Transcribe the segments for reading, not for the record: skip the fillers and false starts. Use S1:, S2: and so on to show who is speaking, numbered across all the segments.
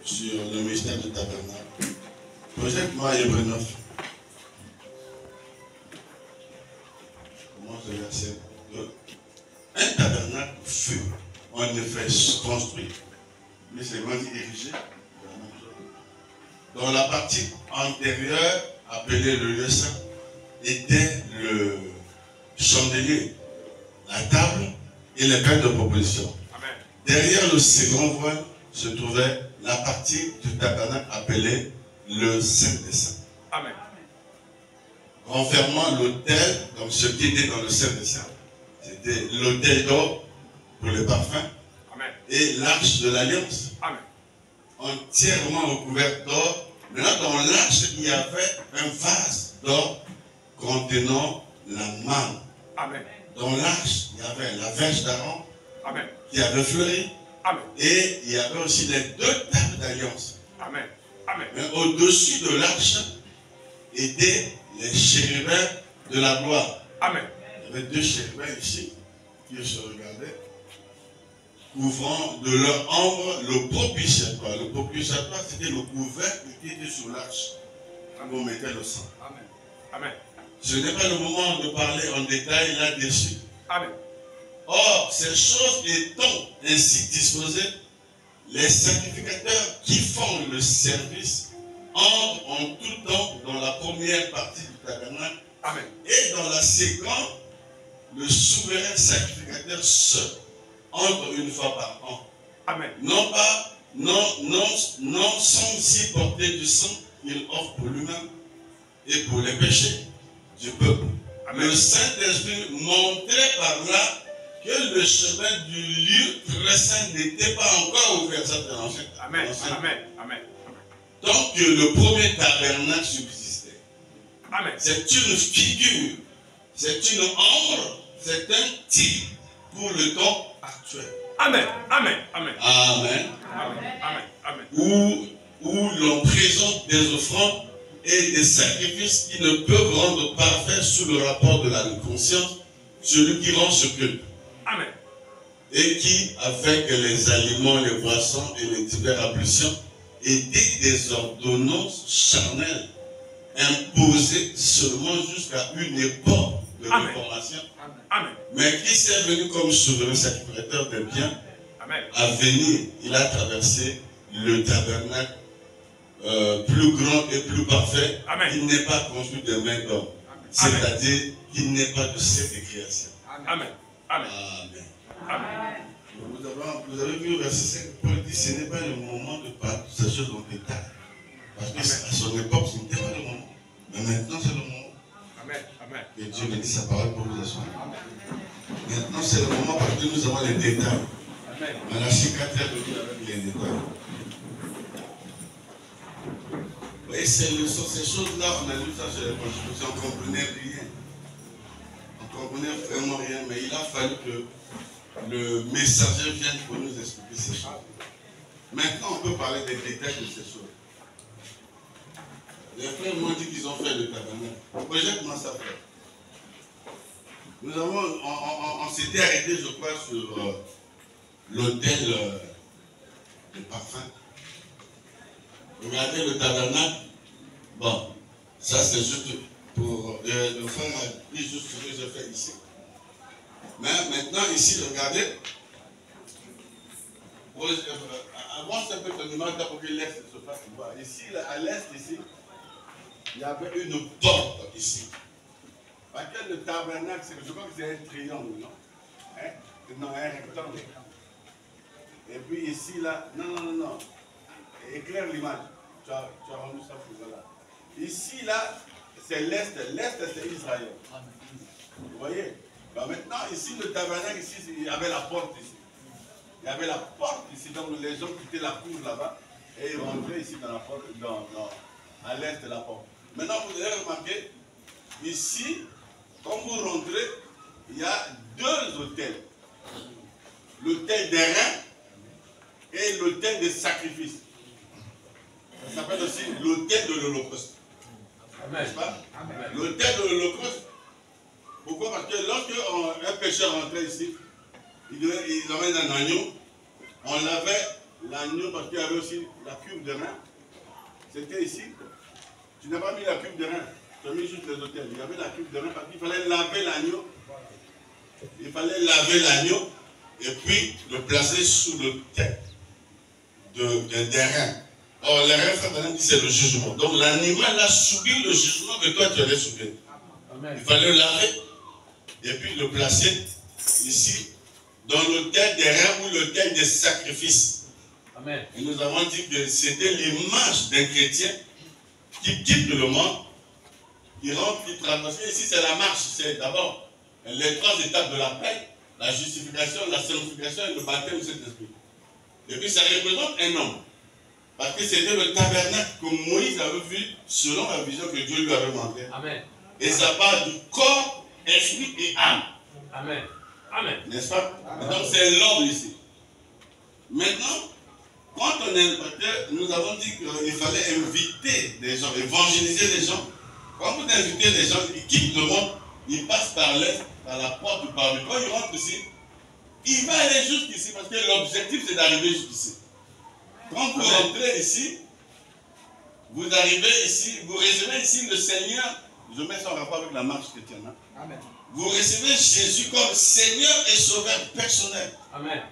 S1: sur le mystère du tabernacle. Projette-moi Hébreux 9. Comment je verset 2. Un tabernacle fut en effet construit, mais c'est vraiment érigé. Dans la partie antérieure, appelée le lieu saint, était le chandelier, la table et les pains de proposition. Amen. Derrière le second voile se trouvait la partie du tabernacle appelée le Saint des Saints. Amen. Renfermant l'autel, donc ce qui était dans le Saint des Saints, c'était l'autel d'or pour les parfums. Amen. Et l'arche de l'alliance. Amen. Entièrement recouvert d'or. Maintenant, dans l'arche, il y avait un vase d'or contenant la manne. Amen. Dans l'arche, il y avait la verge d'Aaron qui avait fleuri. Amen. Et il y avait aussi les deux tables d'alliance. Amen. Amen. Mais au-dessus de l'arche étaient les chérubins de la gloire. Amen. Il y avait deux chérubins ici qui se regardaient, couvrant de leur ombre le propitiatoire. Le propitiatoire, c'était le couvercle qui était sur l'arche où on mettait le sang. Amen. Amen. Ce n'est pas le moment de parler en détail là-dessus. Amen. Or, ces choses étant ainsi disposées, les sacrificateurs qui font le service entrent en tout temps dans la première partie du tabernacle. Amen. Et dans la seconde, le souverain sacrificateur seul entre une fois par an. Amen. Non sans s'y porter du sang, il offre pour lui-même et pour les péchés du peuple. Amen. Le Saint-Esprit montrait par là que le chemin du lieu très saint n'était pas encore ouvert. Ça, Amen. Amen. Amen. Donc le premier tabernacle subsistait. Amen. C'est une figure, c'est une ombre, c'est un type pour le temps actuel. Amen. Amen. Amen. Amen. Amen. Amen. Amen. Où l'on présente des offrandes et des sacrifices qui ne peuvent rendre parfait sous le rapport de la conscience celui qui rend ce culte. Amen. Et qui, avec les aliments, les boissons et les diverses ablutions, étaient des ordonnances charnelles imposées seulement jusqu'à une époque de réformation. Amen. Mais qui s'est venu comme souverain sacrificateur des biens à venir, il a traversé le tabernacle plus grand et plus parfait. Amen. Il n'est pas construit de main d'homme. C'est-à-dire qu'il n'est pas de cette création. Amen. Amen. Amen. Amen. Vous avez vu le verset 5, Paul dit ce n'est pas le moment de parler de ces choses en détail. Parce que à son époque, ce n'était pas le moment. Mais maintenant, c'est le moment. Amen. Amen. Que Dieu bénisse sa parole pour vous asseoir. Maintenant, c'est le moment parce que nous avons les détails. Amen. Malachie 4 de nous avec les détails. Et ces choses-là, on a lu ça sur les constitutions, on ne comprenait rien. On ne comprenait vraiment rien, mais il a fallu que le messager vienne pour nous expliquer ces choses. Maintenant, on peut parler des détails de ces choses. Les frères m'ont dit qu'ils ont fait le tabernacle. Projette-moi ça, frère. Nous avons, on s'était arrêté, je crois, sur l'hôtel de parfum. Regardez le tabernacle. Bon, ça c'est juste pour le frère a dit juste ce que je fais ici. Mais maintenant, ici, regardez. Avance un peu ton image pour que l'est se fasse voir. Ici, à l'est, ici, il y avait une porte ici. Parce que le tabernacle, je crois que c'est un triangle, non? Hein? Non, un rectangle. Et puis ici, là, non. Éclaire l'image. Tu as rendu ça pour là. Ici, là, c'est l'est. L'est, c'est Israël. Vous voyez? Ben maintenant, ici, le tabernacle, ici, il y avait la porte ici. Il y avait la porte ici. Donc, les gens quittaient la cour là-bas et ils rentraient ici dans la porte, à l'est de la porte. Maintenant, vous avez remarqué, ici, quand vous rentrez, il y a deux hôtels. L'hôtel des reins et l'hôtel des sacrifices. Ça s'appelle aussi l'hôtel de l'Holocauste. N'est-ce pas? L'hôtel de l'Holocauste. Pourquoi? Parce que lorsque un pécheur rentrait ici, il amène un agneau, on lavait l'agneau, parce qu'il y avait aussi la cuve de rein. C'était ici. Tu n'as pas mis la cuve de rein. Tu as mis juste les autels. Il y avait la cuve de rein parce qu'il fallait laver l'agneau. Il fallait laver l'agneau et puis le placer sous le tête des reins. Or, les reins, frère, c'est le jugement. Donc, l'animal a subi le jugement que toi, tu allais subir. Il fallait le laver et puis le placer ici, dans l'autel des reins ou l'autel des sacrifices. Amen. Et nous avons dit que c'était l'image d'un chrétien qui quitte le monde, qui rentre, qui traverse. Ici, c'est la marche. C'est d'abord les 3 étapes de l'appel, la justification, la sanctification et le baptême de Saint-Esprit. Et puis, ça représente un homme. Parce que c'était le tabernacle que Moïse avait vu selon la vision que Dieu lui avait montrée. Amen. Et ça parle du corps, esprit et âme. Amen. Amen. N'est-ce pas? Amen. Donc c'est l'ordre ici. Maintenant, quand on est impacteur, nous avons dit qu'il fallait inviter des gens, évangéliser les gens. Quand vous invitez les gens, ils quittent le monde, ils passent par l'est, par la porte ou par le. Quand ils rentrent ici, il va aller jusqu'ici parce que l'objectif c'est d'arriver jusqu'ici. Quand vous rentrez ici, vous arrivez ici, vous recevez ici le Seigneur. Je mets ça en rapport avec la marche chrétienne. Hein? Amen. Vous recevez Jésus comme Seigneur et Sauveur personnel. Amen.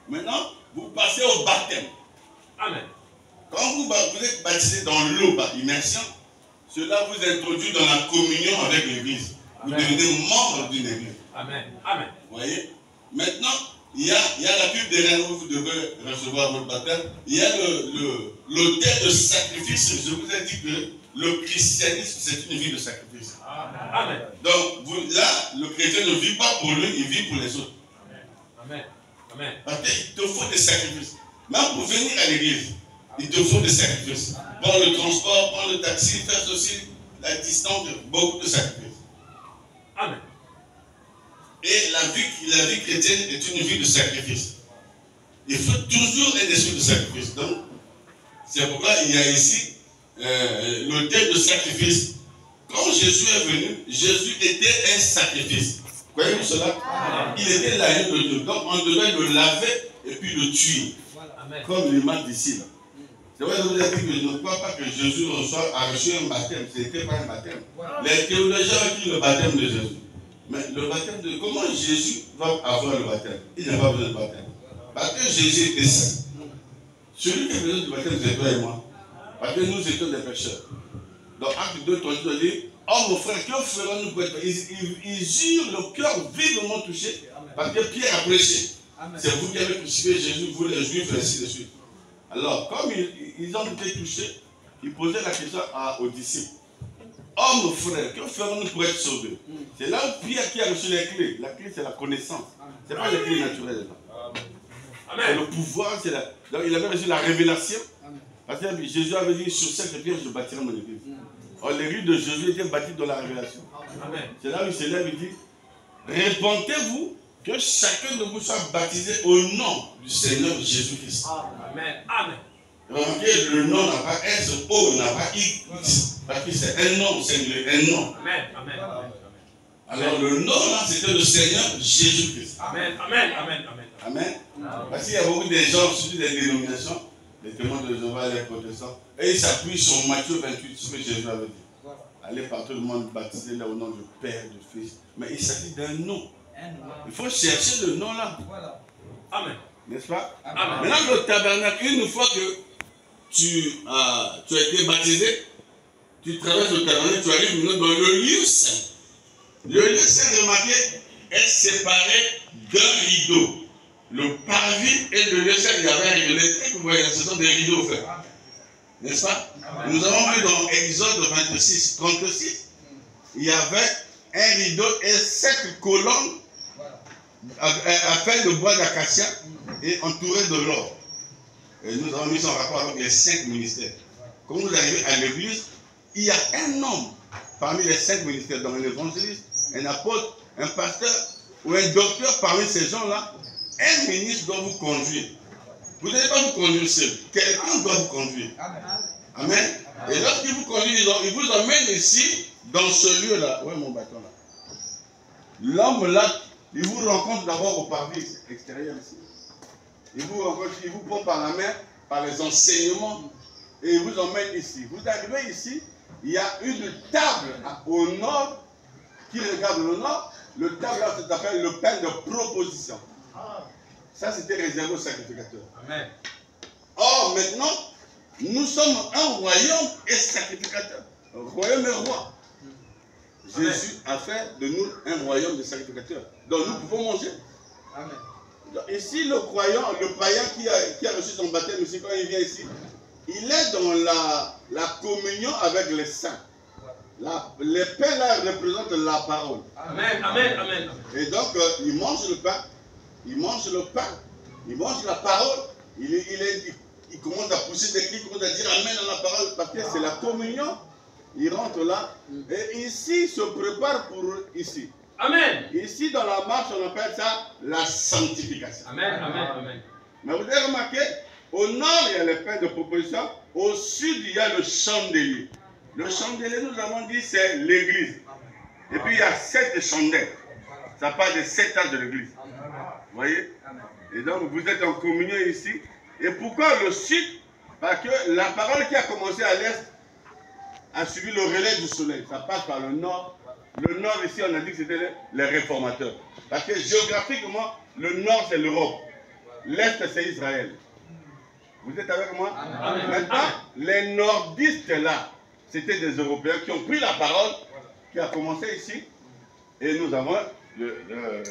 S1: Maintenant, vous passez au baptême. Amen. Quand vous êtes baptisé dans l'eau, immersion, cela vous introduit dans la communion avec l'Église. Vous devenez membre d'une Église. Amen. Amen. Vous voyez? Maintenant, il y a la cuve des reins où vous devez recevoir votre baptême. Il y a l'autel de sacrifice. Je vous ai dit que le christianisme, c'est une vie de sacrifice. Amen. Donc, là, le chrétien ne vit pas pour lui, il vit pour les autres. Amen. Amen. Parce qu'il te faut des sacrifices. Même pour venir à l'église, il te faut des sacrifices. Prendre le transport, prendre le taxi, faire aussi la distance, beaucoup de sacrifices. Amen. Et la vie chrétienne est une vie de sacrifice. Il faut toujours un esprit de sacrifice. Donc, c'est pourquoi il y a ici l'autel de sacrifice. Quand Jésus est venu, Jésus était un sacrifice. Voyez-vous cela? Amen. Il était l'agneau de Dieu. Donc, on devait le laver et puis le tuer. Amen. Comme l'image d'ici. C'est vrai que je vous ai dit que je ne crois pas que Jésus a reçu un baptême. Ce n'était pas un baptême. Les théologiens ont dit le baptême de Jésus. Mais le baptême de... Comment Jésus va avoir le baptême? Il n'a pas besoin de baptême. Parce que Jésus était saint. Celui qui a besoin du baptême, c'est toi et moi. Parce que nous étions des pécheurs. Dans Acte 2, 32, dit, oh mon frère, que ferons-nous pour être... Ils eurent le cœur vivement touché parce que Pierre a prêché. C'est vous qui avez crucifié Jésus, vous les Juifs, et ainsi de suite. Alors, comme ils ont été touchés, ils posaient la question aux disciples. Oh mon frère, que ferons-nous pour être sauvés? C'est là où Pierre qui a reçu les clés. La clé, c'est la connaissance. Ce n'est pas les clés naturelles. C'est le pouvoir. Donc, il avait reçu la révélation. Parce que Jésus avait dit, sur cette pierre, je bâtirai mon église. Or, l'église de Jésus était bâtie dans la révélation. C'est là où il se lève et dit, répentez-vous que chacun de vous soit baptisé au nom du Seigneur Jésus-Christ. Amen. Amen. Remarquez, le nom n'a pas S, O n'a pas X. Parce que c'est un nom, c'est un nom. Amen. Amen. Alors le nom là, c'était le Seigneur Jésus-Christ. Amen. Amen. Amen. Amen. Amen. Parce qu'il y a beaucoup de gens, surtout des dénominations, les témoins de Jéhovah, les protestants, et ils s'appuient sur Matthieu 28, ce que Jésus avait dit. Allez par tout le monde, baptisez là au nom du Père, du Fils. Mais il s'agit d'un nom. Il faut chercher le nom là. Amen. N'est-ce pas? Amen. Maintenant, le tabernacle, une fois que tu as été baptisé, tu traverses le tabernacle, tu arrives maintenant dans le lieu saint. Le lieu saint, remarquez, est séparé d'un rideau. Le parvis et le lieu saint, il y avait un rideau. Les traits que vous voyez, ce sont des rideaux faits. N'est-ce pas? Amen. Nous avons vu dans Exode 26, 36, il y avait un rideau et 7 colonnes faites de bois d'acacia et entourées de l'or. Et nous avons mis ça en rapport avec les 5 ministères. Quand vous arrivez à l'église, il y a un homme parmi les 5 ministères, dans un évangéliste, un apôtre, un pasteur ou un docteur parmi ces gens-là. Un ministre doit vous conduire. Vous n'allez pas vous conduire seul. Quelqu'un doit vous conduire. Amen. Et lorsqu'il vous conduit, il vous emmène ici, dans ce lieu-là. Où est mon bâton là? L'homme là, il vous rencontre d'abord au parvis extérieur ici. il vous prend par la main, par les enseignements, et il vous emmène ici. Vous arrivez ici, il y a une table au nord, qui regarde le nord. Le table là, ça s'appelle le pain de proposition. Ça, c'était réservé aux sacrificateurs. Amen. Or, maintenant, nous sommes un royaume et sacrificateur. Royaume et roi. Amen. Jésus a fait de nous un royaume de sacrificateurs. Donc, nous pouvons manger. Amen. Donc, ici, le croyant, le païen qui a reçu son baptême, ici, quand il vient ici, il est dans la communion avec les saints. Les pains là représentent la parole. Amen, amen, amen. Et donc, il mange le pain, il mange le pain, il mange la parole, il commence à pousser des cris, il commence à dire amen à la parole, parce que c'est la communion. Il rentre là, et ici, il se prépare pour ici. Amen. Ici, dans la marche, on appelle ça la sanctification. Amen, amen, amen. Mais vous avez remarqué, au nord, il y a les pains de proposition, au sud, il y a le chandelier. Le chandelier, nous avons dit, c'est l'église. Et puis, il y a 7 chandelles. Ça parle des 7 âges de l'église. Vous voyez? Et donc, vous êtes en communion ici. Et pourquoi le sud? Parce que la parole qui a commencé à l'est a suivi le relais du soleil. Ça passe par le nord. Le nord, ici, on a dit que c'était les réformateurs. Parce que géographiquement, le nord, c'est l'Europe. L'est, c'est Israël. Vous êtes avec moi? Amen. Maintenant, les nordistes, là, c'était des Européens qui ont pris la parole, qui a commencé ici. Et nous avons le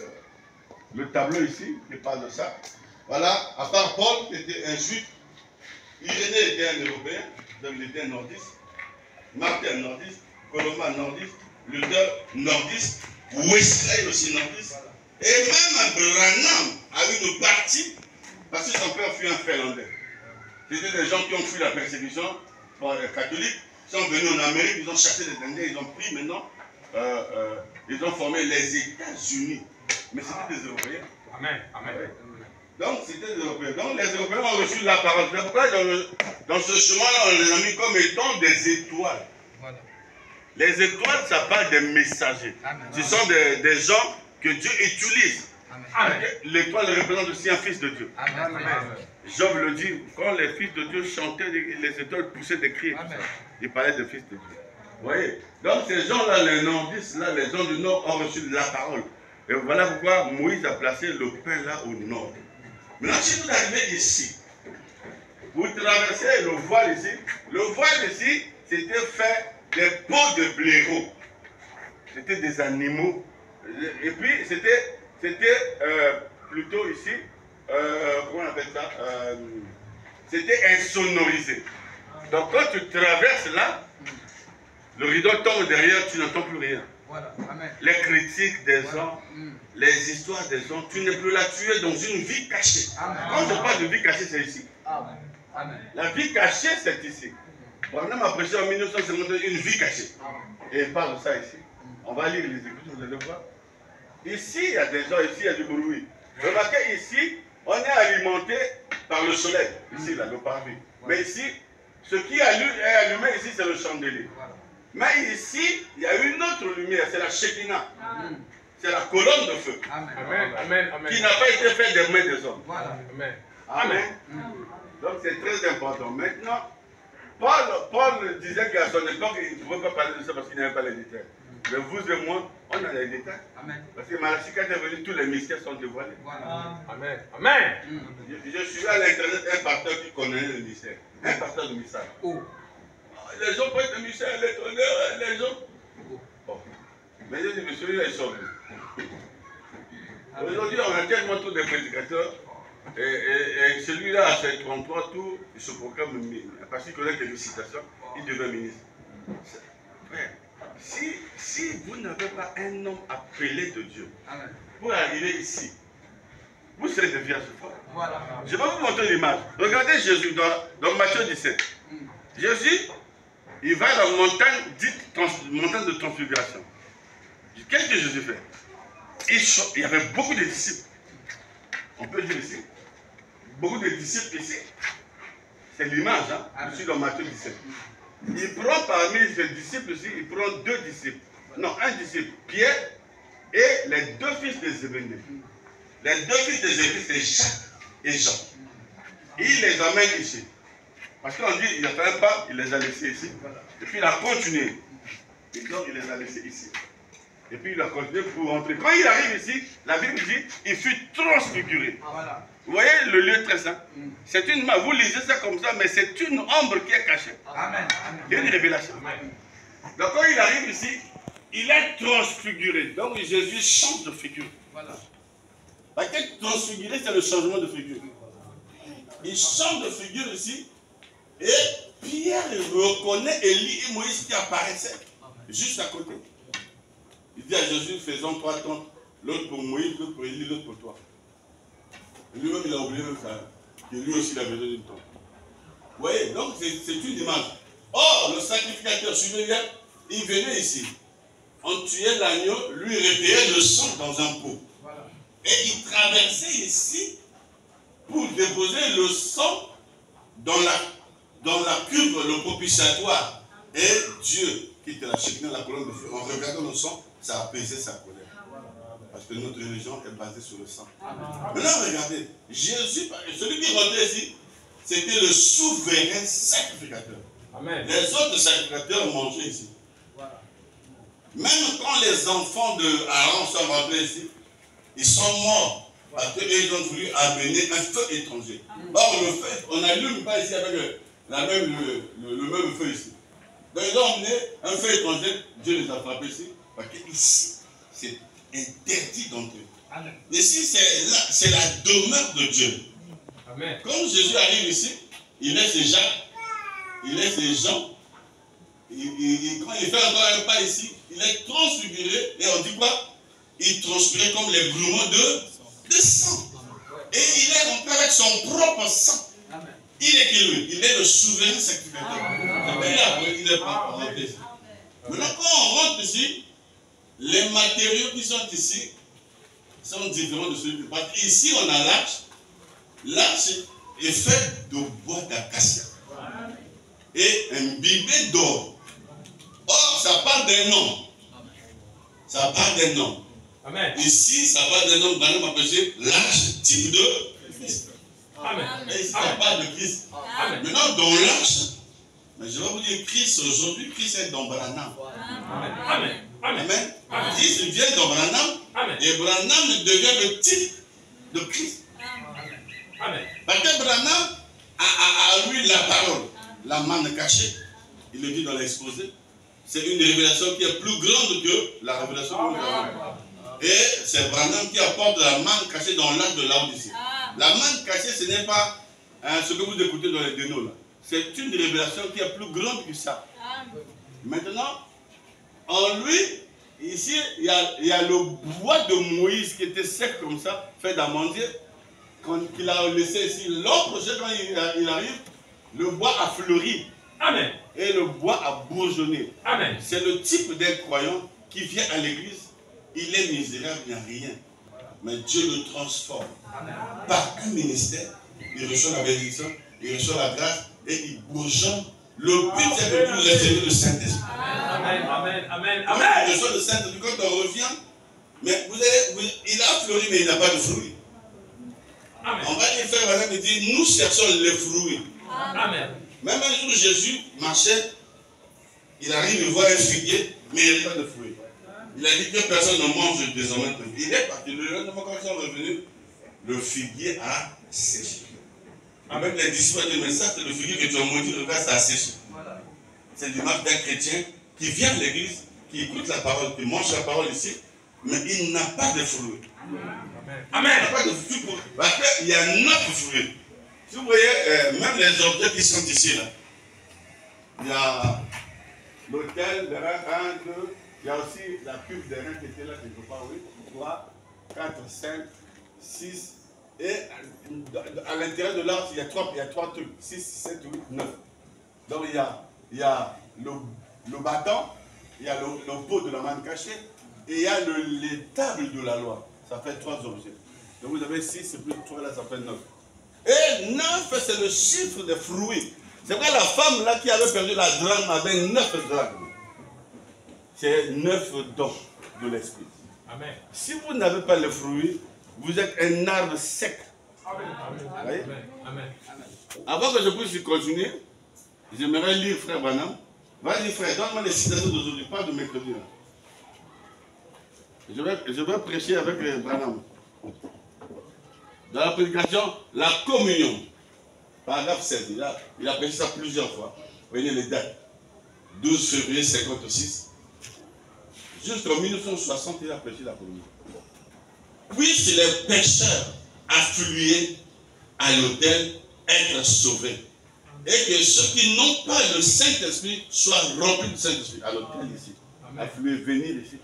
S1: tableau ici, qui parle de ça. Voilà, à part Paul, qui était un juif. Irénée était un Européen, donc il était un nordiste. Martin, un nordiste. Colomba, nordiste. Luther, nordiste. Wesley aussi nordiste. Et même Branham a eu une partie, parce que son père fut un Finlandais. C'était des gens qui ont fui la persécution par les catholiques. Ils sont venus en Amérique, ils ont chassé les Indiens, ils ont pris maintenant, ils ont formé les États-Unis. Mais c'était des Européens. Amen. Amen. Donc c'était des Européens. Donc les Européens ont reçu la parole. C'est pourquoi dans ce chemin-là, on les a mis comme étant des étoiles. Voilà. Les étoiles, ça parle des messagers. Amen. Ce sont des gens que Dieu utilise. L'étoile représente aussi un fils de Dieu. Amen. Job le dit, quand les fils de Dieu chantaient, les étoiles poussaient des cris. Ils parlaient de fils de Dieu. Vous voyez? Donc ces gens-là, les nordistes, là, les gens du nord ont reçu la parole. Et voilà pourquoi Moïse a placé le pain là au nord. Maintenant, si vous arrivez ici, vous traversez le voile ici. Le voile ici, c'était fait des peaux de blaireaux. C'était des animaux. Et puis, c'était plutôt ici, comment on appelle ça? C'était insonorisé. Donc, quand tu traverses là, le rideau tombe derrière, tu n'entends plus rien. Voilà. Amen. Les critiques des gens, les histoires des gens, tu n'es plus là, tu es dans une vie cachée. Amen. Quand je parle de vie cachée, c'est ici. Amen. Amen. La vie cachée, c'est ici. Branham a prêché en 1952 une vie cachée. Amen. Et il parle de ça ici. On va lire les Écritures, vous allez voir. Ici, il y a des gens, ici, il y a du bruit. Remarquez, ici, on est alimenté par le soleil. Ici, là, le parvis. Mais ici, ce qui est allumé ici, c'est le chandelier. Mais ici, il y a une autre lumière, c'est la Shekinah. C'est la colonne de feu. Amen. Amen. Qui n'a pas été faite des mains des hommes. Voilà. Amen. Amen. Donc c'est très important. Maintenant, Paul disait qu'à son époque, il ne pouvait pas parler de ça parce qu'il n'avait pas les détails. Mais vous et moi, on a les détails. Amen. Parce que Malachie, quand est venu, tous les mystères sont dévoilés. Voilà. Amen. Amen. Je suis à l'internet un pasteur qui connaît le mystère. Un pasteur de mystère. Oh. Les gens prennent le mystère, les tonnerres, les gens. Bon. Mais je dis, mais celui-là, il sort. Aujourd'hui, on a tellement tous des prédicateurs. Et celui-là, à ses 33 tours, il se proclame ministre. Parce qu'il connaît quelques citations, il devient ministre. Frère, si vous n'avez pas un homme appelé de Dieu pour arriver ici, vous serez des vierges folles. Voilà. Je vais vous montrer l'image. Regardez Jésus dans Matthieu 17. Jésus, il va dans la montagne dite montagne de transfiguration. Qu'est-ce que Jésus fait? Il y avait beaucoup de disciples. On peut dire ici. Beaucoup de disciples ici. C'est l'image, hein? Je suis dans Matthieu 17. Il prend parmi ses disciples ici, il prend 2 disciples. Non, un disciple, Pierre, et les 2 fils de Zébédée. Les 2 fils de Zébédée, c'est Jacques et Jean. Il les amène ici. Parce qu'on dit, il n'y a pas un pas, il les a laissés ici. Et puis il a continué. Et donc il les a laissés ici. Et puis il a continué pour rentrer. Quand il arrive ici, la Bible dit, il fut transfiguré. Vous voyez le lieu très saint. C'est une main, vous lisez ça comme ça, mais c'est une ombre qui est cachée. Amen. Il y a une révélation. Donc quand il arrive ici, il est transfiguré. Donc Jésus change de figure. Voilà. Parce que transfiguré, c'est le changement de figure. Il change de figure ici. Et Pierre reconnaît Élie et Moïse qui apparaissaient juste à côté. Il dit à Jésus, faisons 3 tentes. L'autre pour Moïse, l'autre pour Élie, l'autre pour toi. Lui-même, il a oublié même ça. Que lui aussi, il a besoin d'une tente. Vous voyez, donc c'est une image. Or, le sacrificateur, suivez bien, il venait ici. On tuait l'agneau, lui recueillait le sang dans un pot. Voilà. Et il traversait ici pour déposer le sang dans la cuve, le propitiatoire. Et Dieu, qui était la chicane, la colonne de feu, en regardant le sang, ça apaisait sa colère. Parce que notre religion est basée sur le sang. Maintenant, regardez, Jésus, celui qui rentrait ici, c'était le souverain sacrificateur. Amen. Les autres sacrificateurs mangeaient ici. Voilà. Même quand les enfants de Aaron sont rentrés ici, ils sont morts. Parce qu'ils ont voulu amener un feu étranger. Or, le feu, on n'allume pas ici avec le même feu ici. Donc, ils ont amené un feu étranger, Dieu les a frappés ici. Parce que ici, c'est interdit d'entrer. Ici, c'est la demeure de Dieu. Amen. Quand Jésus arrive ici, il laisse les Jacques, il laisse les gens. Quand il fait encore un pas ici, il est transfiguré. Et on dit quoi? Il transpirait comme les grumeaux de sang. Et il est rentré avec son propre sang. Il est qui lui? Il est le souverain sacrificateur. Il est pas rentré ici. Maintenant, quand on rentre ici, les matériaux qui sont ici sont différents de celui qui passe. Ici, on a l'arche. L'arche est faite de bois d'acacia et imbibé d'or. Or, ça parle d'un homme. Ça parle d'un homme. Amen. Ici, ça parle d'un homme, dans appelé l'arche type de Christ. Amen. Et ici, ça parle de Christ. Amen. Maintenant, dans l'arche, mais je vais vous dire, Christ aujourd'hui, Christ est dans Branham. Amen. Amen. Amen. Amen. Christ vient dans Branham. Amen. Et Branham devient le type de Christ. Amen. Parce que Branham a lu la parole, la manne cachée. Il le dit dans l'exposé. C'est une révélation qui est plus grande que la révélation que nous avons. Et c'est Branham qui apporte la manne cachée dans l'âge de Laodicée. La manne cachée, ce n'est pas ce que vous écoutez dans les dénos là. C'est une révélation qui est plus grande que ça. Maintenant, en lui, ici, il y a le bois de Moïse qui était sec comme ça, fait d'amandier. Quand il a laissé ici, l'an prochain, quand il arrive, le bois a fleuri. Amen. Et le bois a bourgeonné. Amen. C'est le type d'un croyant qui vient à l'église. Il est misérable, il n'y a rien. Mais Dieu le transforme. Amen. Par un ministère, il reçoit la bénédiction, il reçoit la grâce et il bourgeonne. Le but, c'est de nous recevoir le Saint-Esprit. Amen. Amen. Amen. Amen. Il reçoit le Saint-Esprit, quand on revient, mais il a fleuri, mais il n'a pas de fruits. Amen. On va lui faire, madame, il dit, nous cherchons les fruits. Amen. Même un jour, Jésus marchait, il arrive, il voit un figuier, mais il n'y a pas de fruits. Il a dit que personne ne mange désormais de fruits. Il est parti, le lendemain, quand ils sont revenus, le figuier a séché. Même les disciples ont dit, mais ça, c'est le figuier que tu as maudit, regarde, ça a séché. C'est l'image d'un chrétien qui vient à l'église, qui écoute la parole, qui mange la parole ici, mais il n'a pas de fruits. Amen. Il n'a pas de fruits parce qu'il y a 9 fruits. Si vous voyez, même les objets qui sont ici, là, il y a l'autel de rein, 1, 2, il y a aussi la cuve de rein qui était là quelque part, oui, 3, 4, 5, 6, et à l'intérieur de l'arche, il y a 3 trucs, 6, 7, 8, 9. Donc il y a le bâton, il y a le pot de la manne cachée, et il y a les tables de la loi. Ça fait 3 objets. Donc vous avez 6 plus 3, là, ça fait 9. Et 9, c'est le chiffre des fruits. C'est pourquoi la femme là qui avait perdu la drachme avait 9 drachmes. C'est 9 dons de l'esprit. Amen. Si vous n'avez pas les fruits, vous êtes un arbre sec.
S2: Amen.
S1: Avant que je puisse continuer, j'aimerais lire frère Branham. Vas-y frère, donne-moi les citations d'aujourd'hui, pas de mercredi. Je vais prêcher avec les Branham. Dans la prédication, la communion. Paragraphe 7, il a prêché ça plusieurs fois. Voyez les dates. 12 février 56. Jusqu'en 1960, il a prêché la communion. Puissent les pécheurs affluer à l'autel être sauvés. Et que ceux qui n'ont pas le Saint-Esprit soient remplis du Saint-Esprit à l'autel ici. Affluer, venir ici.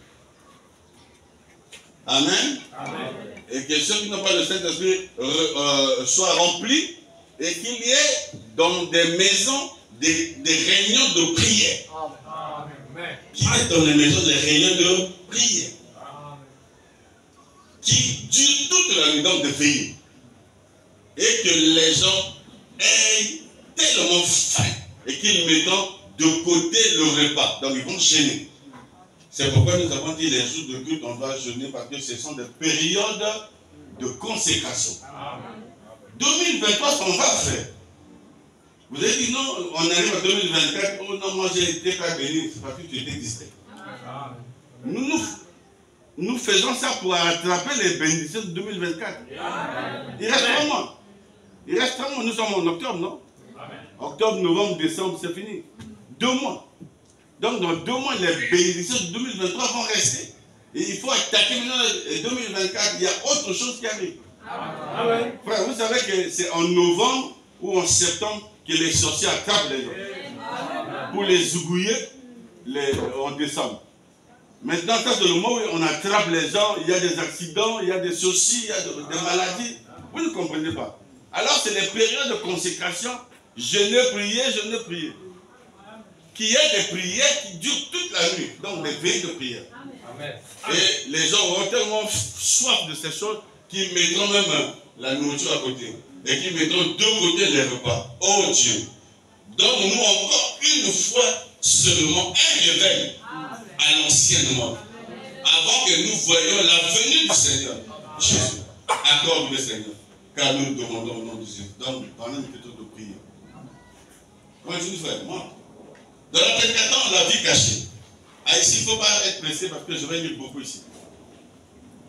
S1: Amen. Amen. Et que ceux qui n'ont pas le Saint-Esprit soient remplis et qu'il y ait dans des maisons des réunions de prière. Amen. Qu'il y ait dans les maisons des réunions de prière. Amen. Qui durent toute la nuit, donc de veiller. Et que les gens aient tellement faim et qu'ils mettent de côté le repas. Donc ils vont jeûner. C'est pourquoi nous avons dit les jours de culte, on doit jeûner parce que ce sont des périodes de consécration. Amen. 2023, on va faire. Vous avez dit non, on arrive en 2024, oh non, moi j'ai été pas béni, c'est parce que tu étais distrait. Nous faisons ça pour attraper les bénédictions de 2024. Il reste 3 mois. Il reste 3 mois, nous sommes en octobre, non? Octobre, novembre, décembre, c'est fini. 2 mois. Donc dans 2 mois, les bénédictions de 2023 vont rester. Et il faut attaquer maintenant 2024, il y a autre chose qui arrive. Amen. Frère, vous savez que c'est en novembre ou en septembre que les sorciers attrapent les gens. Pour les zougouiller en décembre. Maintenant, ça c'est le moment où on attrape les gens, il y a des accidents, il y a des soucis, il y a des maladies. Vous ne comprenez pas. Alors c'est les périodes de consécration, jeûner, prier. Qu'il y ait des prières qui durent toute la nuit. Donc des veilles de prière. Amen. Et les gens auront tellement soif de ces choses qu'ils mettront même la nourriture à côté. Et qu'ils mettront de côté les repas. Oh Dieu, donne-nous encore une fois seulement un réveil à l'ancien monde. Avant que nous voyions la venue du Seigneur. Jésus, accorde le Seigneur. Car nous demandons au nom de Jésus. Donc, pendant une méthode de prière. Continue frère, moi. Dans la prédication, la vie cachée. Ah, ici, il ne faut pas être pressé parce que je vais lire beaucoup ici.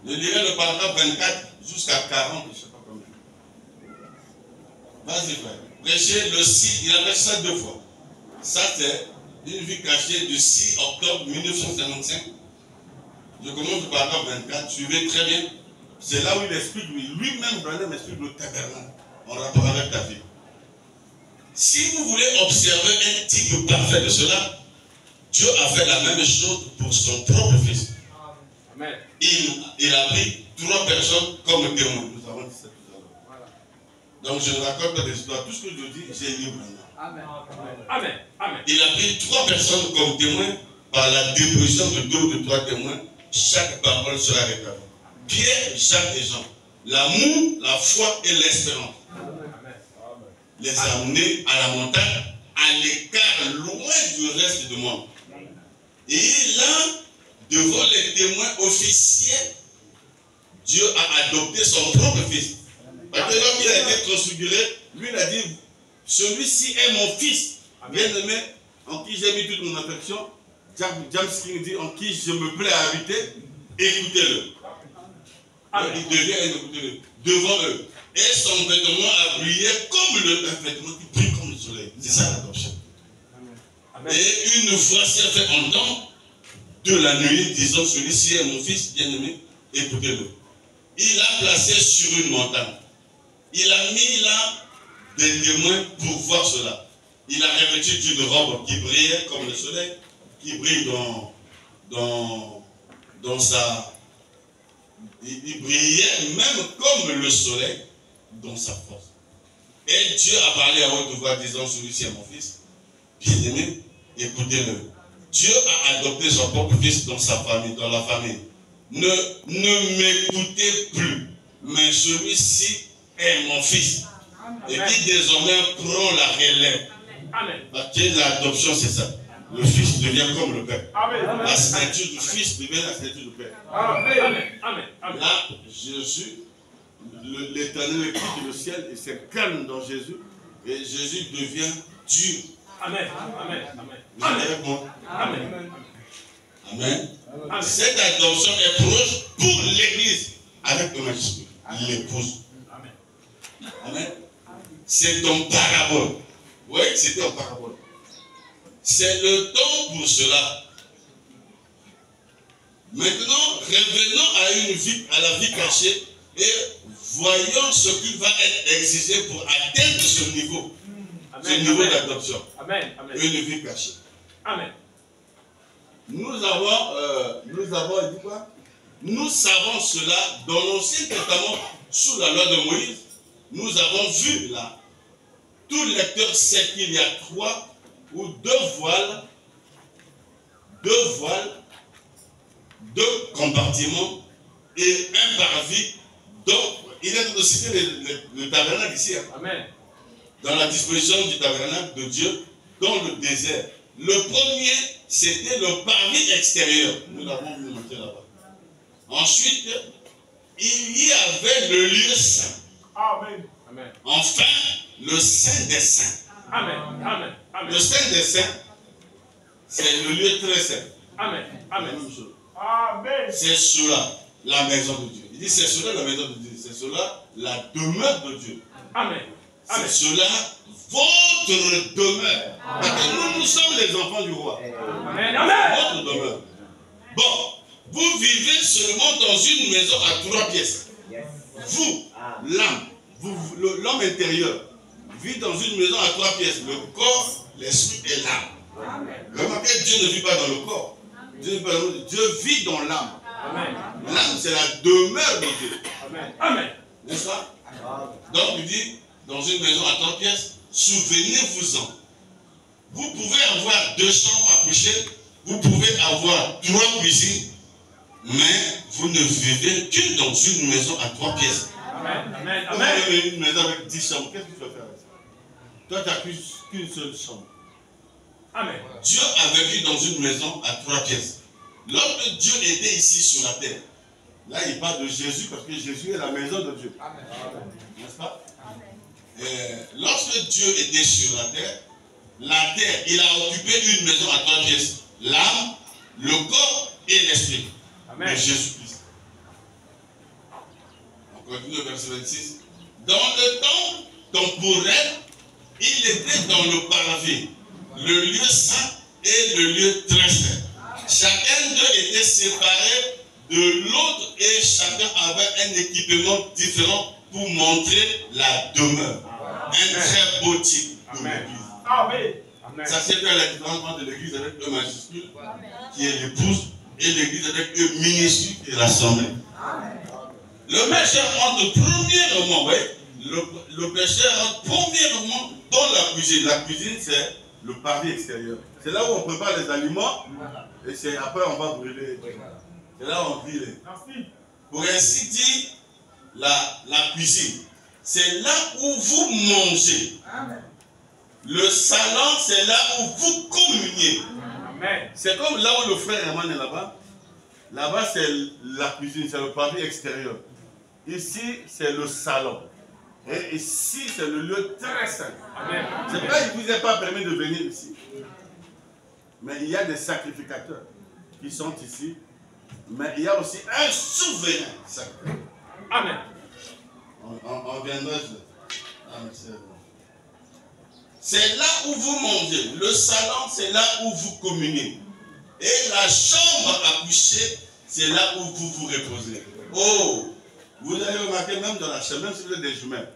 S1: Je lirai le paragraphe 24 jusqu'à 40, je ne sais pas combien. Vas-y, frère. Prêcher le 6, il a fait ça 2 fois. Ça, c'est une vie cachée du 6 octobre 1955. Je commence le paragraphe 24, suivez très bien. C'est là où il explique, lui-même, Branham explique le tabernacle en rapport avec ta vie. Si vous voulez observer un type parfait de cela, Dieu a fait la même chose pour son propre fils. Amen. Il a pris 3 personnes comme témoins. Nous avons dit ça tout à l'heure. Voilà. Donc je ne raconte pas des histoires. Tout ce que je dis, j'ai lu maintenant. Amen. Amen. Amen. Il a pris 3 personnes comme témoins par la déposition de 2 ou de 3 témoins. Chaque parole sera réclamée. Pierre, Jacques et Jean. L'amour, la foi et l'espérance. Les amener à la montagne, à l'écart, loin du reste du monde. Et là, devant les témoins officiels, Dieu a adopté son propre fils. Parce que lorsqu'il a été transfiguré, lui il a dit, celui-ci est mon fils, bien-aimé, en qui j'ai mis toute mon affection. James King dit, en qui je me plais à habiter, écoutez-le. Il devient écoutez-le devant eux. Et son vêtement a brillé comme un vêtement qui brille comme le soleil. C'est ça l'adoption. Et une voix s'est fait entendre de la nuit, disant, celui-ci est mon fils bien-aimé, écoutez-le. Il l'a placé sur une montagne. Il a mis là des témoins pour voir cela. Il a revêtu d'une robe qui brillait comme le soleil, qui brille dans sa... Il brillait même comme le soleil dans sa force. Et Dieu a parlé à haute voix disant, celui-ci est mon fils, bien-aimé, écoutez-le. Dieu a adopté son propre fils dans sa famille, dans la famille. Ne m'écoutez plus, mais celui-ci est mon fils. Et qui désormais prend la relève. Parce que l'adoption, c'est ça. Le fils devient comme le père. La signature du fils devient la signature du père. Là, Jésus, l'Éternel écoute le ciel et se calme dans Jésus. Et Jésus devient dur.
S2: Amen. Amen. Amen.
S1: Vous êtes avec moi?
S2: Amen.
S1: Amen. Cette adoption est proche pour l'Église avec le majuscule. L'épouse. Amen. C'est en parabole. Oui, c'était en parabole. C'est le temps pour cela. Maintenant, revenons à la vie cachée et voyons ce qui va être exigé pour atteindre ce niveau. Ce niveau d'adoption.
S2: Amen.
S1: Une vie cachée.
S2: Amen.
S1: Nous avons dit quoi? Nous savons cela dans l'Ancien Testament, sous la loi de Moïse. Nous avons vu là, tout lecteur sait qu'il y a 3 ou 2 voiles, 2 compartiments et un parvis. Donc, il est de citer le tabernacle ici. Hein.
S2: Amen.
S1: Dans la disposition du tabernacle de Dieu, dans le désert. Le premier, c'était le parvis extérieur. Nous l'avons vu monter là-bas. Ensuite, il y avait le lieu saint.
S2: Amen. Amen.
S1: Enfin, le Saint des Saints.
S2: Amen. Amen. Amen.
S1: Le Saint des Saints, c'est le lieu très saint.
S2: Amen. Amen.
S1: Amen. C'est cela, la maison de Dieu. Il dit c'est cela la maison de Dieu. C'est cela la demeure de Dieu.
S2: Amen.
S1: C'est cela votre demeure. Parce que nous sommes les enfants du roi.
S2: Amen. Amen.
S1: Votre demeure. Bon, vous vivez seulement dans une maison à 3 pièces. Vous, l'âme, l'homme intérieur, vit dans une maison à 3 pièces. Le corps, l'esprit et l'âme. Remarquez, Dieu ne vit pas dans le corps. Dieu vit dans l'âme. L'âme, c'est la demeure de Dieu.
S2: Amen.
S1: N'est-ce pas? Donc, il dit, dans une maison à 3 pièces, souvenez-vous-en. Vous pouvez avoir 2 chambres à coucher, vous pouvez avoir 3 cuisines, mais vous ne vivez que dans une maison à 3 pièces.
S2: Amen. Amen.
S1: Vous avez une maison avec 10 chambres, qu'est-ce que tu vas faire avec ça? Toi, tu n'as qu'une seule chambre.
S2: Amen.
S1: Dieu a vécu dans une maison à 3 pièces. Lorsque Dieu était ici sur la terre, là il parle de Jésus parce que Jésus est la maison de Dieu. N'est-ce pas? Lorsque Dieu était sur la terre, il a occupé une maison à 3 pièces. L'âme, le corps et l'esprit de Jésus-Christ. On continue le verset 26. Dans le temps temporel, il était dans le paradis, le lieu saint et le lieu très saint. Chacun d'eux était séparé de l'autre et chacun avait un équipement différent pour montrer la demeure. Un très beau type de l'église. Ça c'est faire la différence entre l'église avec E majuscule, qui est l'épouse, et l'église avec E minuscule, qui est l'assemblée. Le pécheur entre premièrement, le pécheur entre premièrement dans la cuisine. La cuisine, c'est le parvis extérieur. C'est là où on prépare les aliments et c'est après on va brûler. C'est là où on grille. Pour ainsi dire, la cuisine, c'est là où vous mangez. Le salon, c'est là où vous communiez. C'est comme là où le frère Herman est là-bas. Là-bas, c'est la cuisine, c'est le parvis extérieur. Ici, c'est le salon. Et ici, c'est le lieu très saint. C'est pas qu'il ne vous est pas permis de venir ici. Mais il y a des sacrificateurs qui sont ici. Mais il y a aussi un souverain sacré.
S2: Amen.
S1: On viendra. C'est là où vous mangez. Le salon, c'est là où vous communiez. Et la chambre à coucher, c'est là où vous vous reposez. Oh! Vous avez remarqué, même dans la chambre, même si vous êtes des jumelles,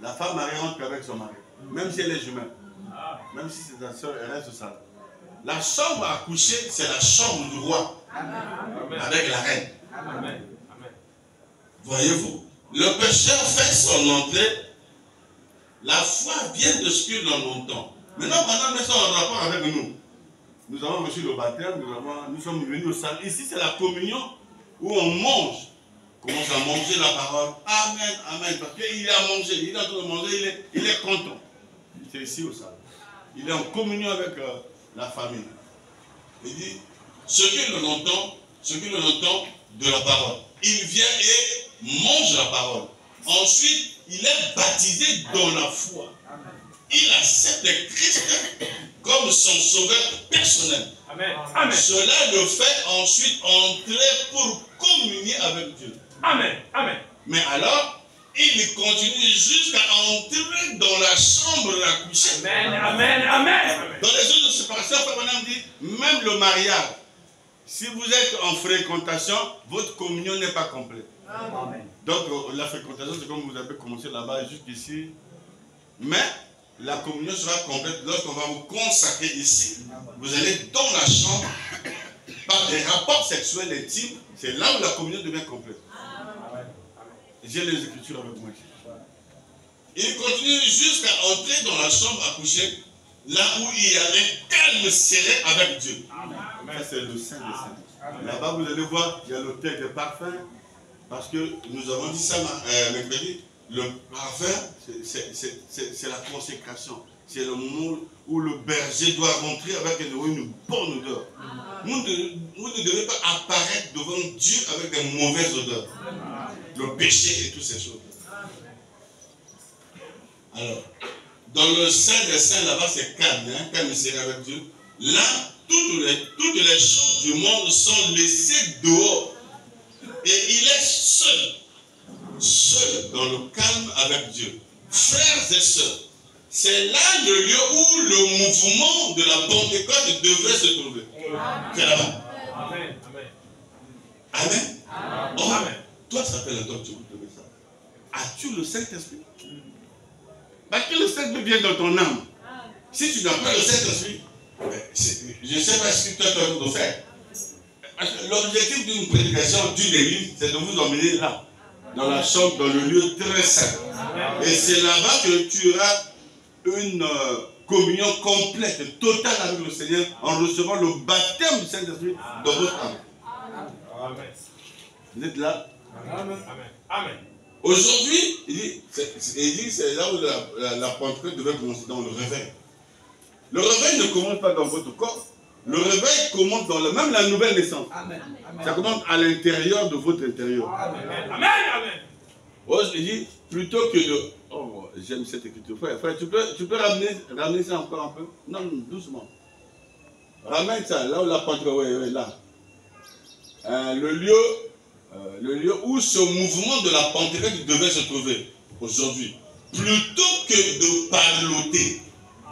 S1: la femme mariée rentre qu'avec son mari. Même si elle est jumelle. Même si c'est sa soeur, elle reste au salon. La chambre à coucher, c'est la chambre du roi. Avec la reine. Voyez-vous, le pécheur fait son entrée. La foi vient de ce que l'on entend. Maintenant, pendant que nous sommes en rapport avec nous, nous avons reçu le baptême, nous sommes venus au salon. Ici, c'est la communion où on mange. Commence à manger la parole. Amen, amen. Parce qu'il a mangé, il est en train de manger, il est content. C'est ici au salon. Il est en communion avec la famille. Il dit, ce que l'on entend de la parole. Il vient et mange la parole. ensuite, il est baptisé dans la foi. Il accepte Christ comme son sauveur personnel.
S2: Amen. Amen.
S1: Cela le fait ensuite entrer pour communier avec Dieu.
S2: Amen. Amen.
S1: Mais alors, il continue jusqu'à entrer dans la chambre à coucher.
S2: Amen. Amen. Amen.
S1: Dans les autres séparations, Madame dit, même le mariage, si vous êtes en fréquentation, votre communion n'est pas complète.
S3: Amen.
S1: Donc la fréquentation, c'est comme vous avez commencé là-bas, jusqu'ici. Mais la communion sera complète lorsqu'on va vous consacrer ici. Vous allez dans la chambre par des rapports sexuels intimes. C'est là où la communion devient complète. J'ai les Écritures avec moi. Il continue jusqu'à entrer dans la chambre à coucher, là où il y a un calme serré avec Dieu. Ça, c'est le Saint des Saints. Là-bas, vous allez voir, il y a l'autel de parfum. Parce que nous avons dit ça mercredi, le parfum, c'est la consécration. C'est le moment où le berger doit rentrer avec une bonne odeur. Vous ne devez pas apparaître devant Dieu avec une mauvaise odeur. Le péché et toutes ces choses. Alors, dans le Saint des Saints, là-bas, c'est calme, calme serré avec Dieu. Là, toutes les choses du monde sont laissées dehors. Et il est seul dans le calme avec Dieu. Frères et sœurs, c'est là le lieu où le mouvement de la Pentecôte devrait se trouver. C'est là-bas.
S2: Amen.
S1: Amen.
S2: Amen.
S1: Oh,
S2: Amen.
S1: toi, ça fait longtemps que tu veux trouver ça. As-tu le Saint-Esprit? Parce que le Saint-Esprit vient dans ton âme. Si tu n'as pas le Saint-Esprit, je ne sais pas ce que toi tu dois faire. L'objectif d'une prédication d'une église, c'est de vous emmener là, dans la chambre, dans le lieu très saint. Et c'est là-bas que tu auras une communion complète, totale avec le Seigneur, en recevant le baptême du Saint-Esprit dans votre âme.
S2: Amen.
S1: Vous êtes là?
S2: Amen. Amen.
S1: Aujourd'hui, il dit c'est là où la Pentecôte devait commencer, dans le réveil. Le réveil ne commence pas dans votre corps. Le réveil commence dans même la nouvelle naissance. Amen. Ça commence à l'intérieur de votre intérieur.
S2: Amen. Amen.
S1: Oh, je dis, plutôt que de... Oh, j'aime cette écriture. Frère, tu peux ramener ça encore un peu? Non, doucement. Ramène ça, là où la Pentecôte, oui, là. Le lieu où ce mouvement de la Pentecôte devait se trouver aujourd'hui. Plutôt que de parloter.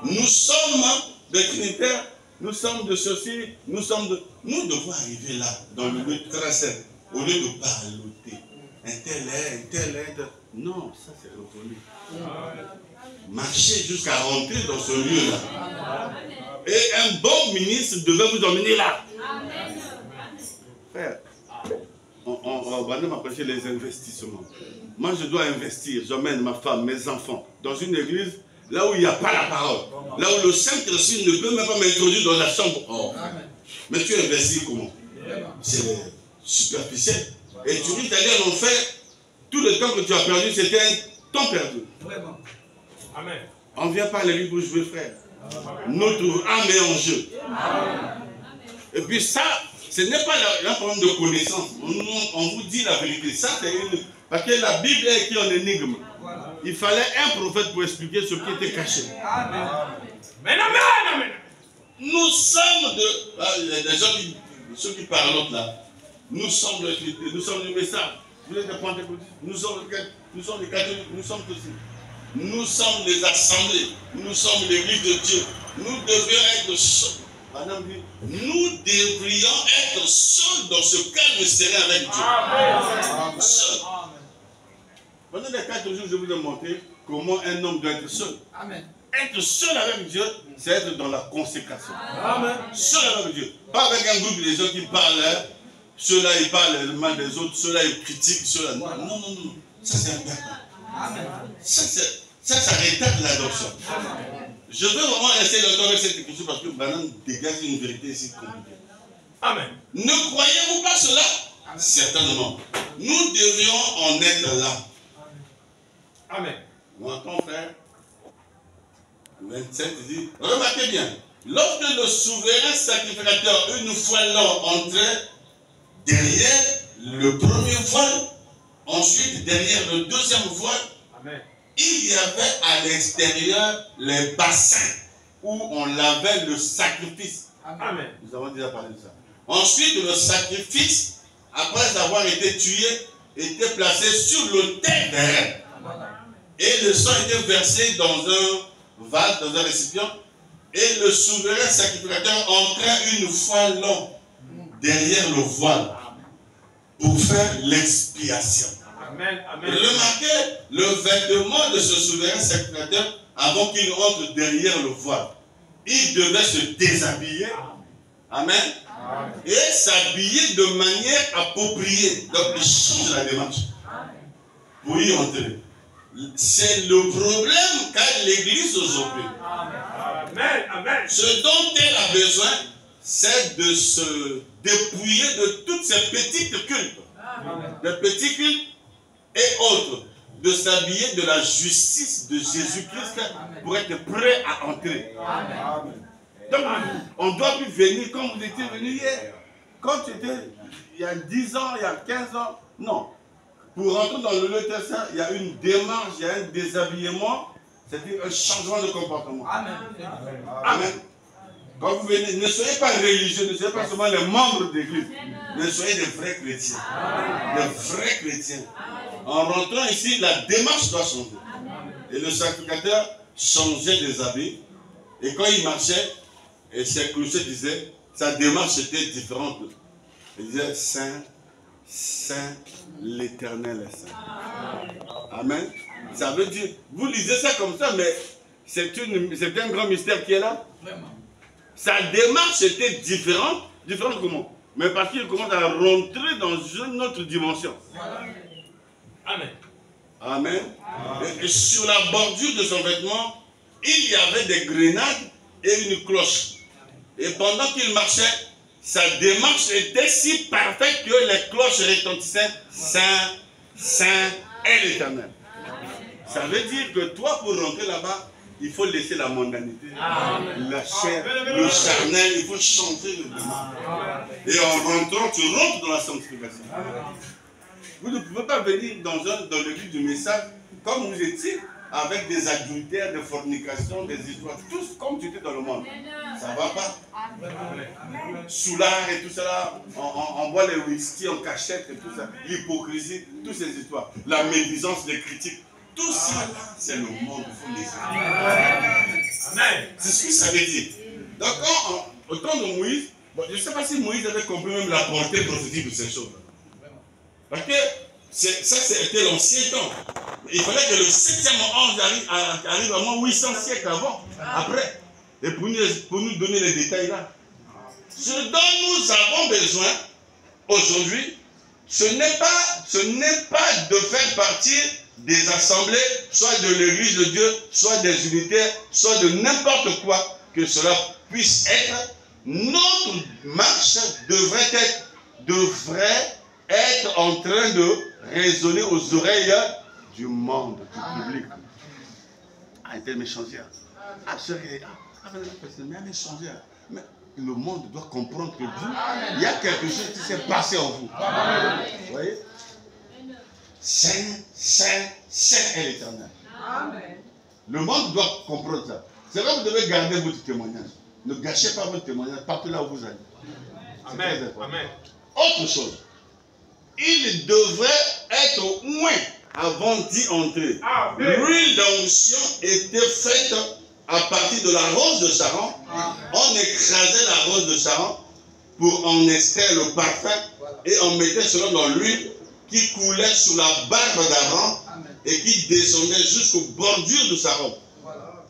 S1: Nous sommes des Trinitaires. Nous sommes de ceci, nous devons arriver là, dans le lieu très saint, au lieu de parloter. Un tel est. Non, ça c'est reconnu. Marchez jusqu'à rentrer dans ce lieu-là. Et un bon ministre devait vous emmener là. Frère, on va nous m'approcher les investissements. Moi je dois investir, j'emmène ma femme, mes enfants, dans une église. Là où il n'y a pas la parole. Là où le Saint-Esprit ne peut même pas m'introduire dans la chambre. Oh. Mais tu investis comment? C'est superficiel. Et tu dis d'aller en enfer, tout le temps que tu as perdu, c'était un temps perdu.
S2: Amen.
S1: On ne vient pas à l'église pour jouer, frère. Notre âme est en jeu. Et puis ça, ce n'est pas un problème de connaissance. On vous dit la vérité. Ça, c'est une... Parce que la Bible est écrite en énigme. Il fallait un prophète pour expliquer ce qui était caché.
S2: Amen. Amen.
S1: Nous sommes des gens ceux qui parlent là. Nous sommes le message. Vous êtes des pentecôtistes. Nous sommes les catholiques. Nous sommes tous. Nous sommes les assemblées. Nous sommes l'église de Dieu. Nous devions être seuls. Madame dit, nous devrions être seuls dans ce calme serré avec Dieu.
S2: Amen.
S1: Seuls. Pendant les 4 jours, je vous ai montré comment un homme doit être seul.
S3: Amen.
S1: Être seul avec Dieu, c'est être dans la consécration.
S2: Amen.
S1: Seul avec Dieu. Pas avec un groupe de gens qui parlent. Ceux-là, ils parlent le mal des autres. Ceux-là, ils critiquent. Ceux-là, non. Ça, c'est un gars. Ça rétablit l'adoption. Je veux vraiment rester longtemps avec cette écriture parce que Branham dégage une vérité ici compliquée.
S2: Amen.
S1: Ne croyez-vous pas cela? Certainement. Nous devions en être là.
S2: Amen.
S1: Mon frère, 27 dit, remarquez bien, lorsque le souverain sacrificateur, une fois là, entrait derrière le premier voile, Ensuite, derrière le deuxième voile, il y avait à l'extérieur les bassins où on lavait le sacrifice.
S2: Amen.
S1: Nous avons déjà parlé de ça. Ensuite, le sacrifice, après avoir été tué, était placé sur l'autel derrière. Et le sang était versé dans un vase, dans un récipient. Et le souverain sacrificateur entrait une fois l'an derrière le voile pour faire l'expiation. Remarquez le vêtement de ce souverain sacrificateur avant qu'il entre derrière le voile. Il devait se déshabiller. Amen. Et s'habiller de manière appropriée. Donc il change la démarche pour y entrer. C'est le problème qu'a l'Église aujourd'hui. Ce dont elle a besoin, c'est de se dépouiller de toutes ces petites cultes. De petits cultes et autres. De s'habiller de la justice de Jésus-Christ pour être prêt à entrer. Donc, on ne doit plus venir comme vous étiez venu hier. Quand tu étais, il y a 10 ans, il y a 15 ans, non. Pour rentrer dans le lieu saint, il y a une démarche, il y a un déshabillement, c'est-à-dire un changement de comportement. Amen. Amen. Quand vous venez, ne soyez pas religieux, ne soyez pas seulement les membres de l'église, mais soyez des vrais chrétiens. Des vrais chrétiens. En rentrant ici, la démarche doit changer. Et le sacrificateur changeait des habits. Et quand il marchait, et ses clochers disaient, sa démarche était différente. Il disait, Saint, Saint, l'Éternel est saint. Amen. Ça veut dire, vous lisez ça comme ça, mais c'est un grand mystère qui est là. Sa démarche était différente. Différente comment? Mais parce qu'il commence à rentrer dans une autre dimension.
S2: Amen.
S1: Amen. Et sur la bordure de son vêtement, il y avait des grenades et une cloche. Et pendant qu'il marchait, sa démarche était si parfaite que les cloches retentissaient. Saint, Saint est l'Éternel. Ça veut dire que toi, pour rentrer là-bas, il faut laisser la mondanité, la chair, le charnel, il faut changer le démarche. Et en rentrant, tu rentres dans la sanctification. Vous ne pouvez pas venir dans le but du message comme vous étiez, avec des adultères, des fornications, des histoires, tous comme tu étais dans le monde. Ça ne va pas. Soulard et tout ça, on boit les whisky en cachette et tout ça, l'hypocrisie, toutes ces histoires, la médisance, les critiques, tout ça, c'est le monde. C'est ce que ça veut dire. Donc, au temps de Moïse, bon, je ne sais pas si Moïse avait compris même la portée prophétique de ces choses. Parce que ça, c'était l'ancien temps. Il fallait que le 7e ange arrive vraiment 800 siècles avant, après. Et pour nous donner les détails là. Ce dont nous avons besoin aujourd'hui, ce n'est pas de faire partie des assemblées, soit de l'église de Dieu, soit des unitaires, soit de n'importe quoi que cela puisse être. Notre marche devrait être en train de résonner aux oreilles du monde, du public. Ah, elle m'échangère. Ah, chérie, mais elle m'échangère. Mais le monde doit comprendre que vous, il y a quelque chose qui s'est passé en vous. Vous voyez? Saint, Saint, Saint est l'Éternel. Le monde doit comprendre ça. C'est vrai, vous devez garder votre témoignage. Ne gâchez pas votre témoignage partout là où vous allez. Amen. Amen. Autre chose. Il devrait être oint avant d'y entrer. L'huile d'onction était faite à partir de la rose de Sharon. On écrasait la rose de Sharon pour en extraire le parfum et on mettait cela dans l'huile qui coulait sur la barbe d'Aaron et qui descendait jusqu'aux bordures de sa robe.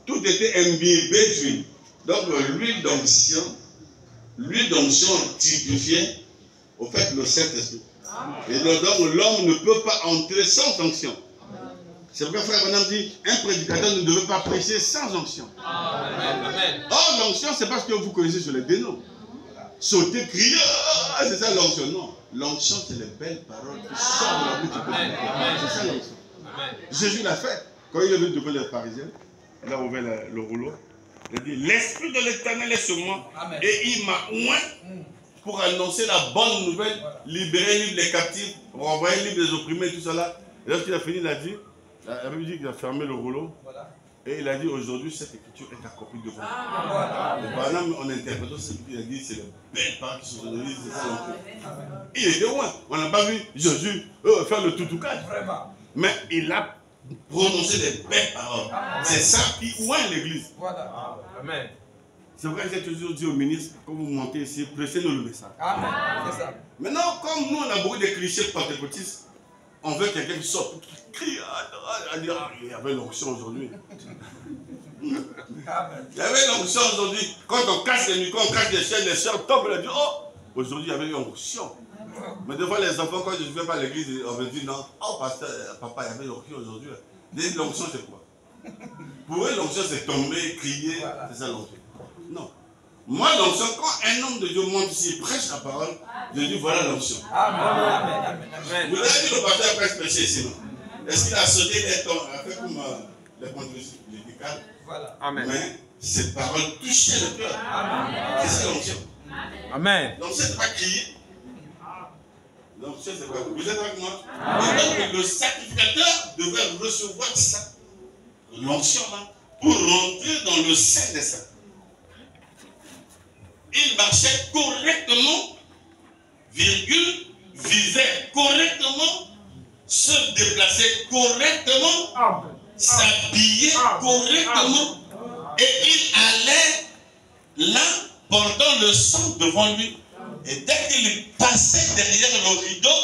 S1: Tout était imbibé d'huile. Donc l'huile d'onction typifiait au fait le Saint-Esprit. Et donc l'homme ne peut pas entrer sans onction. C'est pourquoi frère Branham dit, un prédicateur ne devait pas prêcher sans onction. Or l'onction, c'est parce que vous connaissez sur les dénoms. Sauter, crier, c'est ça l'onction. Non, l'onction c'est les belles paroles qui sortent de la bouche du peuple. C'est ça l'onction. Jésus l'a fait. Quand il est venu devant les pharisiens, il a ouvert le rouleau. Il a dit, l'Esprit de l'Éternel est sur moi. Et il m'a oint pour annoncer la bonne nouvelle, libérer libre les captifs, renvoyer libre les opprimés, tout cela. Et lorsqu'il a fini, il a dit, la Bible dit qu'il a fermé le rouleau. Et il a dit, aujourd'hui, cette écriture est accomplie de vous. Et par exemple, en interprétant cette écriture, il a dit, c'est les belles paroles qui sont données. Il était loin. On n'a pas vu Jésus faire le tout-tout-quatre. Mais il a prononcé des belles paroles. C'est ça qui oint l'église.
S2: Amen.
S1: C'est vrai que j'ai toujours dit au ministre, quand vous montez ici, pressez-nous le message.
S3: C'est ça.
S1: Maintenant, comme nous, on a beaucoup de clichés pentecôtistes, on veut quelqu'un qui sorte, qui crie, à dire, il y avait l'onction aujourd'hui. Il y avait l'onction aujourd'hui. Quand on casse les micros, on casse les chaînes, les sœurs tombent, on dit, oh, aujourd'hui, il y avait l'onction. Mais des fois, les enfants, quand je ne vais pas à l'église, on me dit, non, oh, pasteur, papa, il y avait l'onction aujourd'hui. L'onction, c'est quoi? Pour eux, l'onction, c'est tomber, crier, c'est ça l'onction. Non. Moi, l'onction, quand un homme de Dieu monte ici, prêche la parole, je dis voilà l'onction. Vous avez dit le pasteur prêche péché ici, non? Est-ce qu'il a sauté des temps, a fait comme les pentecôtistes, les décales?
S2: Amen.
S1: Mais cette parole touchait le cœur. C'est ça l'onction.
S2: Amen.
S1: L'onction, c'est pas crier. L'onction, c'est pas. Vous êtes avec moi? Et donc, le sacrificateur devait recevoir ça, l'onction là, pour rentrer dans le sein des saints. Il marchait correctement, virgule, vivait correctement, se déplaçait correctement, s'habillait correctement, et il allait là, portant le sang devant lui. Et dès qu'il passait derrière le rideau,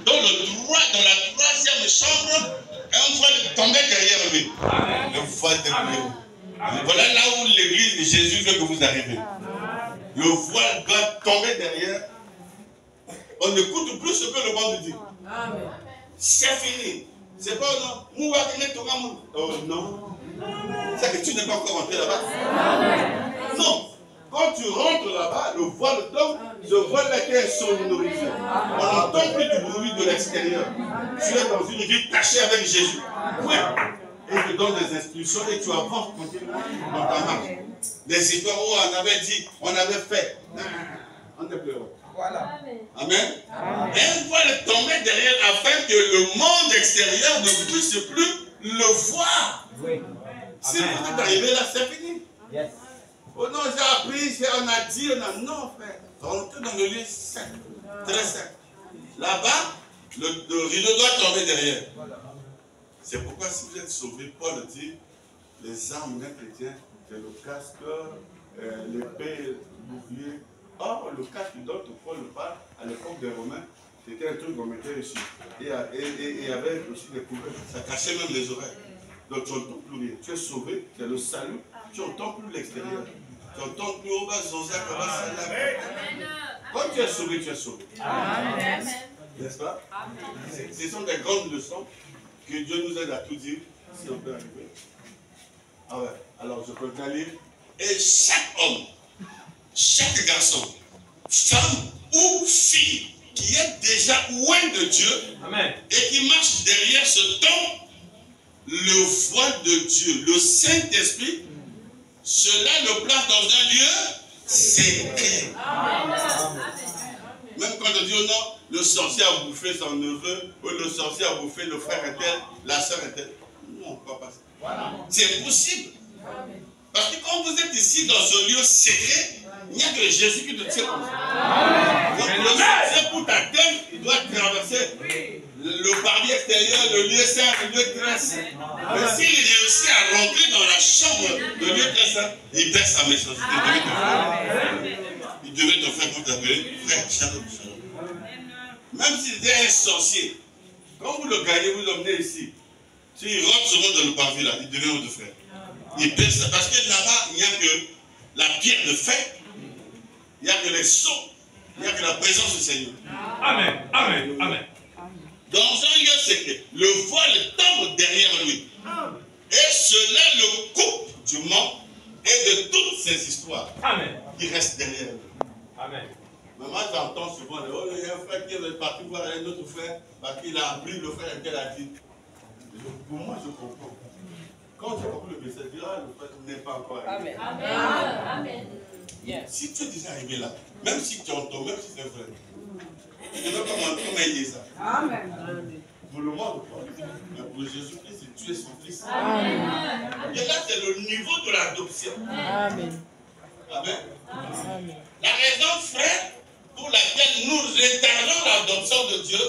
S1: dans la troisième chambre, un voile tombait derrière lui. Le voile de lui. Voilà là où l'église de Jésus veut que vous arrivez. Le voile doit tomber derrière. On n'écoute plus ce que le monde dit. C'est fini. C'est pas non. Oh non. C'est que tu n'es pas encore rentré là-bas. Non. Quand tu rentres là-bas, le voile tombe. Ce voile-là qui est sonorisé. On n'entend plus du bruit de l'extérieur. Tu es dans une vie cachée avec Jésus. Oui. Et il te donne des instructions et tu avances dans ta marche. Des histoires où on avait dit, on avait fait. On te pleure.
S3: Voilà.
S1: Amen. Et un voile tomber derrière afin que le monde extérieur ne puisse plus le voir.
S3: Oui.
S1: Si vous êtes arrivé là, c'est fini.
S3: Yes.
S1: Oh non, j'ai appris, on a dit, on a. Non, frère. Rentrez dans le lieu sec. Très sec. Là-bas, le rideau doit tomber derrière. C'est pourquoi si vous êtes sauvés, Paul dit, les armes d'un chrétien, c'est le casque, l'épée, le bouclier. Or, le casque dont Paul parle, à l'époque des Romains, c'était un truc qu'on mettait ici. Et il y avait aussi des couverts. Ça cachait même les oreilles. Donc tu n'entends plus rien. Tu es sauvé, c'est le salut. Tu n'entends plus l'extérieur. Tu n'entends plus au bas, quand tu es sauvé, tu es sauvé. N'est-ce pas? Ce sont des grandes leçons que Dieu nous aide à tout dire, si on peut arriver. Ah ouais, alors je peux lire. Et chaque homme, chaque garçon, femme ou fille qui est déjà loin de Dieu,
S2: Amen,
S1: et qui marche derrière ce temps, le voile de Dieu, le Saint-Esprit, cela le place dans un lieu secret. Même quand on dit oh non, le sorcier a bouffé son neveu, ou le sorcier a bouffé le frère est tel, la soeur est telle. Non, pas passer. C'est possible. Parce que quand vous êtes ici dans un lieu secret, il n'y a que Jésus qui te tient comme ça. Donc le sorcier pour t'atteindre, il doit traverser le parvis extérieur, le lieu saint, le lieu très saint. Mais s'il réussit à rentrer dans la chambre, le lieu très saint, il perd sa méchanceté. Il devait te faire pour t'appeler frère, shalom, shalom. Même s'il était un sorcier, quand vous le gagnez, vous l'emmenez ici. S'il rentre seulement dans le parvis là, il devient votre frère. Il perd ça. Parce que là-bas, il n'y a que la pierre de fête, il n'y a que les sceaux, il n'y a que la présence du Seigneur.
S2: Amen, amen, amen.
S1: Dans un lieu secret, le voile tombe derrière lui. Et cela le coupe du monde et de toutes ces histoires qui restent derrière lui.
S2: Amen.
S1: Mais moi, j'entends souvent, oh, il y a un frère qui est parti voir un autre frère parce qu'il a appris, le frère qu'elle a dit. Pour moi, je comprends. Quand tu as compris le message, tu dis, ah, le frère n'est pas encore arrivé.
S3: Amen. Amen. Amen.
S1: Si tu es déjà arrivé là, même si tu entends, même si c'est vrai, tu ne veux pas mentir comme Elisa.
S3: Amen.
S1: Pour le monde, mais pour Jésus-Christ, tu es son fils.
S3: Amen.
S1: Et là, c'est le niveau de l'adoption.
S3: Amen.
S1: Amen.
S3: Amen.
S1: La raison, frère, pour laquelle nous retardons l'adoption de Dieu,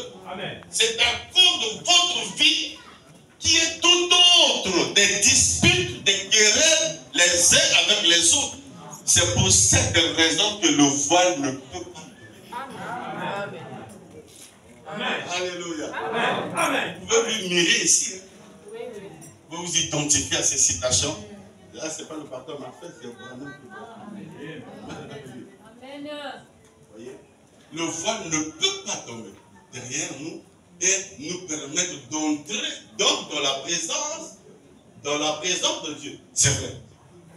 S1: c'est à cause de votre vie qui est tout autre, des disputes, des querelles les uns avec les autres. C'est pour cette raison que le voile ne peut pas.
S3: Amen.
S2: Amen.
S1: Alléluia.
S2: Amen. Amen.
S1: Vous pouvez lui mirer ici. Vous vous identifiez à ces citations. Là, ce n'est pas le pasteur Marcel, c'est vraiment
S3: Amen.
S1: voyez, le voile ne peut pas tomber derrière nous et nous permettre d'entrer donc dans la présence de Dieu. C'est vrai.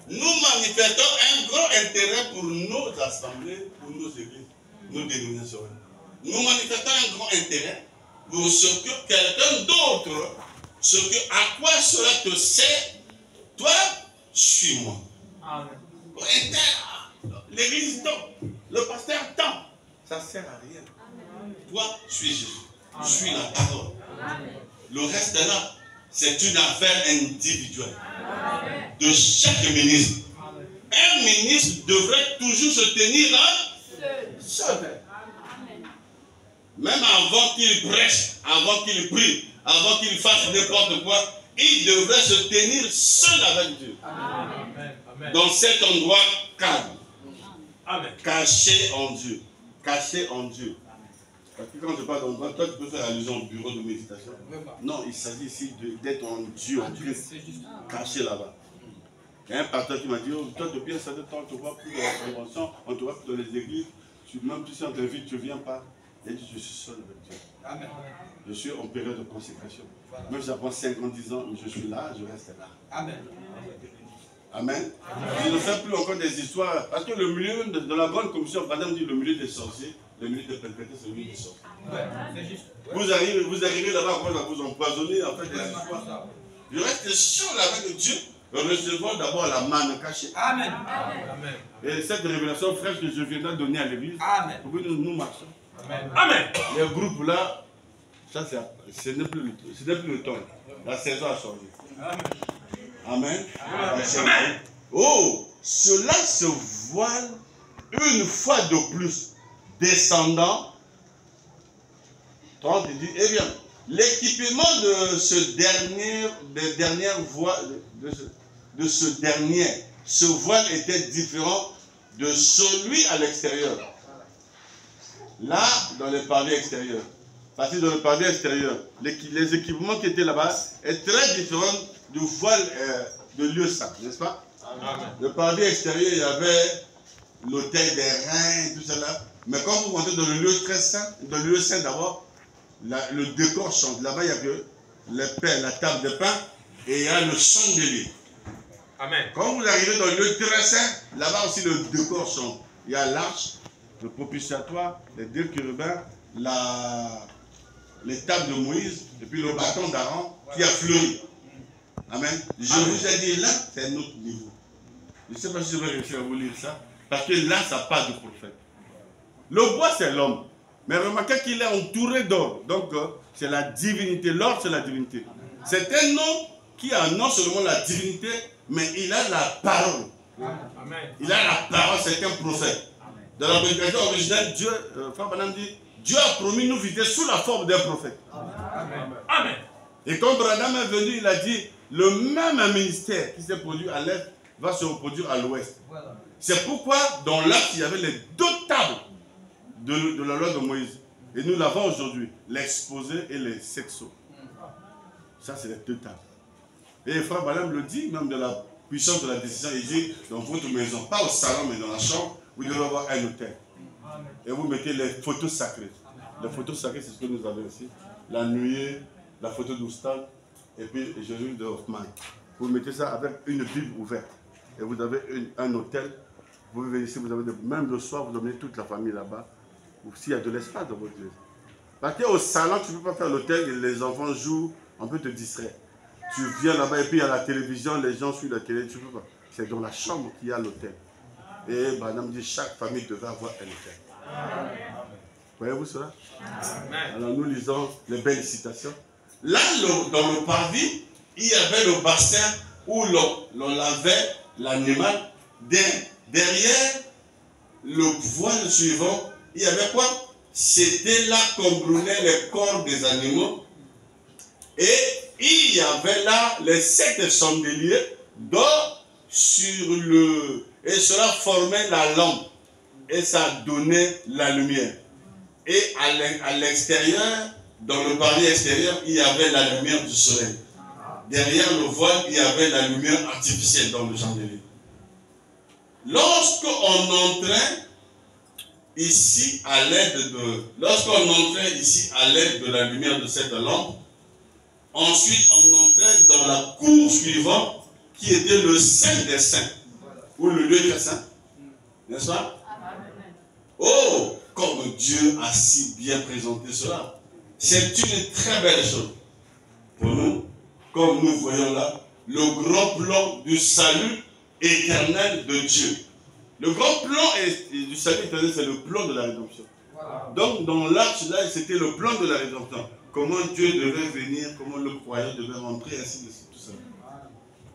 S1: Nous manifestons un grand intérêt pour nos assemblées, pour nos églises, nos dénominations. Nous manifestons un grand intérêt pour ce que quelqu'un d'autre, à quoi cela te sert, toi, suis-moi. L'église tombe, le pasteur tombe. Ça ne sert à rien. Toi, suis Jésus. Suis la parole. Le reste là, c'est une affaire individuelle de chaque ministre. Un ministre devrait toujours se tenir seul. Même avant qu'il prêche, avant qu'il prie, avant qu'il fasse n'importe quoi, il devrait se tenir seul avec Dieu. Dans cet endroit calme. Caché en Dieu. Caché en Dieu. Parce que quand je parle d'endroit, toi tu peux faire allusion au bureau de méditation. Non, il s'agit ici d'être en Dieu, en Christ, caché là-bas. Il y a un pasteur qui m'a dit, oh, toi depuis un certain temps, on ne te voit plus dans la convention, on te voit plus dans les églises, même si on t'invite, tu ne viens pas. Il a dit, je suis seul avec Dieu. Amen. Je suis en période de consécration. Même si j'apprends 5 ans, 10 ans, mais je suis là, je reste là. Amen. Amen. Je ne fais plus encore des histoires. Parce que le milieu de la grande commission, madame dit le milieu des sorciers, le milieu des perpétrés, c'est le milieu des sorciers. Vous arrivez là-bas, à vous empoisonner, en fait, des histoires. Je reste seul avec Dieu, recevant d'abord la manne cachée. Amen. Amen. Et cette révélation fraîche que je viendrai donner à l'église, pour que nous marchons. Amen. Amen. Les groupes là, ça ce n'est plus le temps. La saison a changé. Amen. Amen. Amen. Oh, cela se voile une fois de plus, descendant. 30, il dit, eh bien, l'équipement de ce voile était différent de celui à l'extérieur. Là, dans le palier extérieur. Parce que dans le palier extérieur, les équipements qui étaient là-bas est très différents du voile de lieu saint, n'est-ce pas? Amen. Le palier extérieur, il y avait l'autel des reins, tout cela. Mais quand vous rentrez dans le lieu très saint, dans le lieu saint d'abord, le décor change. Là-bas, il n'y a que le pain, la table de pain, et il y a le chandelier. Amen. Quand vous arrivez dans le lieu très saint, là-bas aussi le décor change. Il y a l'arche, le propitiatoire, les 2 chérubins, les tables de Moïse, et puis le bâton d'Aaron qui a fleuri. Amen. Je vous ai dit là, c'est un autre niveau. Je ne sais pas si je vais réussir à vous lire ça, parce que là, ça part du prophète. Le bois, c'est l'homme. Mais remarquez qu'il est entouré d'or. Donc, c'est la divinité. L'or, c'est la divinité. C'est un homme qui a non seulement la divinité, mais il a la parole. Amen. Il a la parole, c'est un prophète. Dans la prédication originale, Dieu, Frère Branham dit, Dieu a promis nous visiter sous la forme d'un prophète. Amen. Amen. Et quand Branham est venu, il a dit, le même ministère qui s'est produit à l'est va se reproduire à l'ouest. Voilà. C'est pourquoi dans l'Acte, il y avait les 2 tables de la loi de Moïse. Et nous l'avons aujourd'hui, l'exposé et les sexos. Ça, c'est les 2 tables. Et Frère Branham le dit, même de la puissance de la décision, il dit, dans votre maison, pas au salon, mais dans la chambre, vous devez avoir un autel. Et vous mettez les photos sacrées. Les photos sacrées, c'est ce que nous avons ici. La nuée, la photo d'Oustal, et puis Jésus de Hoffman. Vous mettez ça avec une Bible ouverte. Et vous avez un hôtel. Vous vivez ici, vous avez même le soir, vous emmenez toute la famille là-bas. Ou s'il y a de l'espace dans votre église. Parce qu'au salon, tu ne peux pas faire l'hôtel et les enfants jouent, on peut te distraire.
S4: tu viens là-bas et puis il y a la télévision, les gens suivent la télé, tu peux pas. C'est dans la chambre qu'il y a l'hôtel. Et madame dit chaque famille devait avoir un hôtel. Voyez-vous cela? Alors nous lisons les belles citations.
S1: Là, dans le parvis, il y avait le bassin où l'on lavait l'animal. Derrière le voile suivant, il y avait quoi? C'était là qu'on brûlait les corps des animaux. Et il y avait là les 7 chandeliers d'or sur le... Et cela formait la lampe. Et ça donnait la lumière. Et à l'extérieur, dans le parvis extérieur, il y avait la lumière du soleil. Derrière le voile, il y avait la lumière artificielle dans le chandelier. Lorsqu'on entrait ici à l'aide de la lumière de cette lampe, ensuite on entrait dans la cour suivante qui était le Saint des Saints, ou le lieu très saint, n'est-ce pas? Oh, comme Dieu a si bien présenté cela. C'est une très belle chose pour nous, comme nous voyons là, le grand plan du salut éternel de Dieu. Le grand plan du salut éternel, c'est le plan de la rédemption. Voilà. Donc, dans l'arche, là, c'était le plan de la rédemption. Comment Dieu devait venir, comment le croyant devait rentrer, ainsi de suite, tout ça.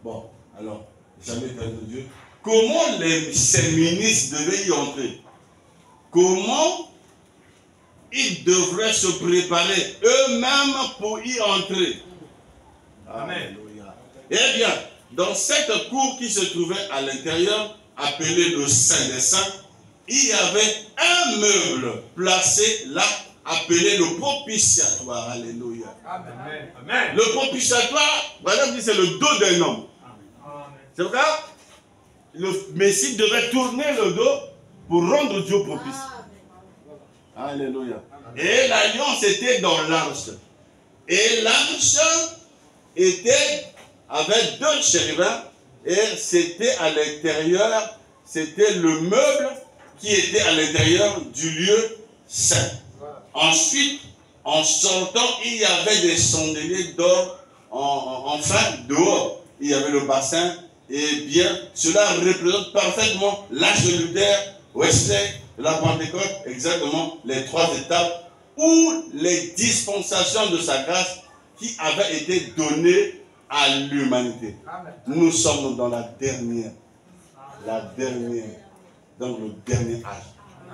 S1: Bon, alors, le salut éternel de Dieu. Comment ces ministres devaient y entrer? Comment ils devraient se préparer eux-mêmes pour y entrer? Amen. Eh bien, dans cette cour qui se trouvait à l'intérieur, appelée le Saint des Saints, il y avait un meuble placé là, appelé le propitiatoire. Alléluia. Amen. Amen. Le propitiatoire, voilà, c'est le dos d'un homme. C'est vrai? Le Messie devait tourner le dos pour rendre Dieu propice. Alléluia. Et l'alliance était dans l'arche. Et l'arche était avec 2 chérubins. Et c'était à l'intérieur, c'était le meuble qui était à l'intérieur du lieu saint. Ensuite, en sortant, il y avait des chandeliers d'or, enfin dehors. Il y avait le bassin, et bien, cela représente parfaitement l'âge de Luther, Wesley, la Pentecôte, exactement les 3 étapes, où les dispensations de sa grâce qui avaient été données à l'humanité. Nous sommes dans la dernière, dans le dernier âge.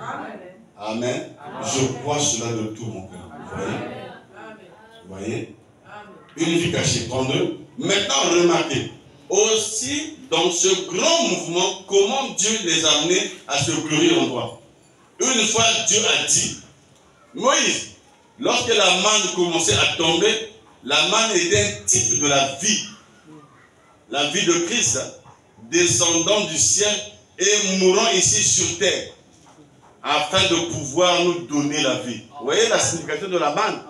S1: Amen. Amen. Je crois cela de tout mon cœur. Vous voyez? Une vie cachée, 32. Maintenant, remarquez, aussi dans ce grand mouvement, comment Dieu les a amenés à ce glorieux endroit. Une fois, Dieu a dit, Moïse, lorsque la manne commençait à tomber, la manne était un type de la vie de Christ, descendant du ciel et mourant ici sur terre, afin de pouvoir nous donner la vie. Vous voyez la signification de la manne?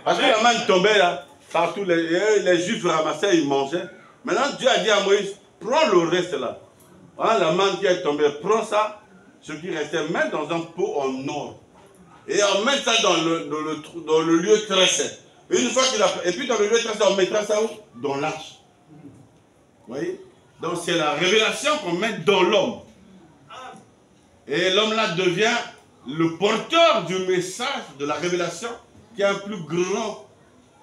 S1: Parce que la manne tombait là, partout, les Juifs ramassaient, ils mangeaient. Maintenant, Dieu a dit à Moïse, prends le reste là. Voilà, la manne qui est tombée, prends ça, ce qui restait, mets dans un pot en or. Et on met ça dans le lieu très saint. Une fois qu'il a... Et puis dans le lieu très saint, on mettra ça où? Dans l'arche. Vous voyez? Donc c'est la révélation qu'on met dans l'homme. Et l'homme là devient le porteur du message de la révélation qui est plus grand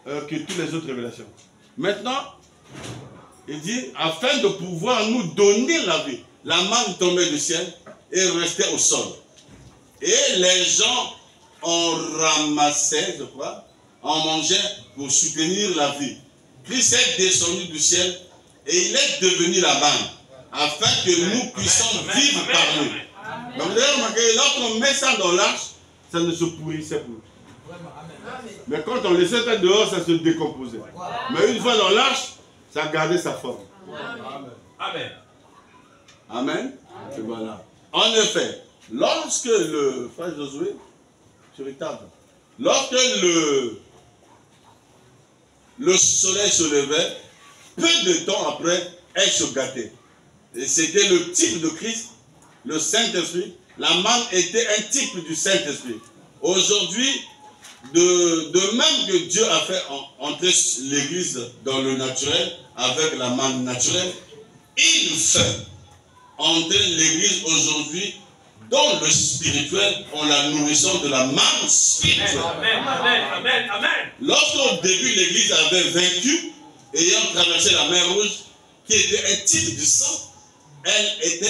S1: que toutes les autres révélations. Maintenant, il dit, afin de pouvoir nous donner la vie, la manne tombait du ciel et restait au sol. Et les gens en ramassaient, je crois, en mangeaient pour soutenir la vie. Christ est descendu du ciel et il est devenu la manne, afin que nous puissions vivre par lui. Donc vous avez remarqué, lorsqu'on met ça dans l'arche, ça ne se pourrissait plus. Mais quand on laissait ça dehors, ça se décomposait. Mais une fois dans l'arche, ça gardait sa forme. Amen. Amen. Et voilà. En effet, lorsque le frère Josué, sur les tables, lorsque le soleil se levait, peu de temps après, elle se gâtait. Et c'était le type de Christ, le Saint-Esprit. La manne était un type du Saint-Esprit. Aujourd'hui, de même que Dieu a fait entrer l'église dans le naturel avec la manne naturelle, il fait entrer l'église aujourd'hui dans le spirituel en la nourrissant de la manne spirituelle.
S2: Amen, amen, amen, amen.
S1: Lorsqu'au début l'église avait vaincu, ayant traversé la mer Rouge, qui était un type du sang, elle est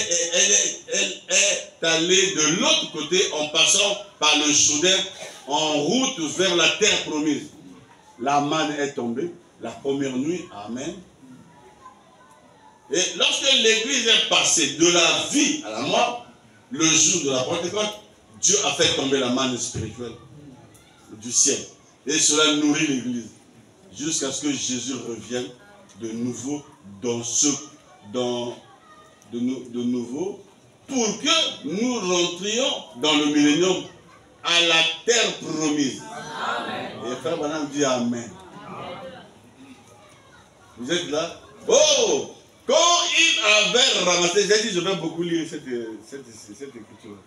S1: allée de l'autre côté en passant par le Jourdain en route vers la terre promise. La manne est tombée la première nuit. Amen. Et lorsque l'église est passée de la vie à la mort, le jour de la Pentecôte, Dieu a fait tomber la manne spirituelle du ciel. Et cela nourrit l'église jusqu'à ce que Jésus revienne de nouveau de nouveau pour que nous rentrions dans le millénium à la terre promise. Amen. Et frère Branham dit Amen. Vous êtes là? Oh! Quand il avait ramassé, j'ai dit je vais beaucoup lire cette écriture.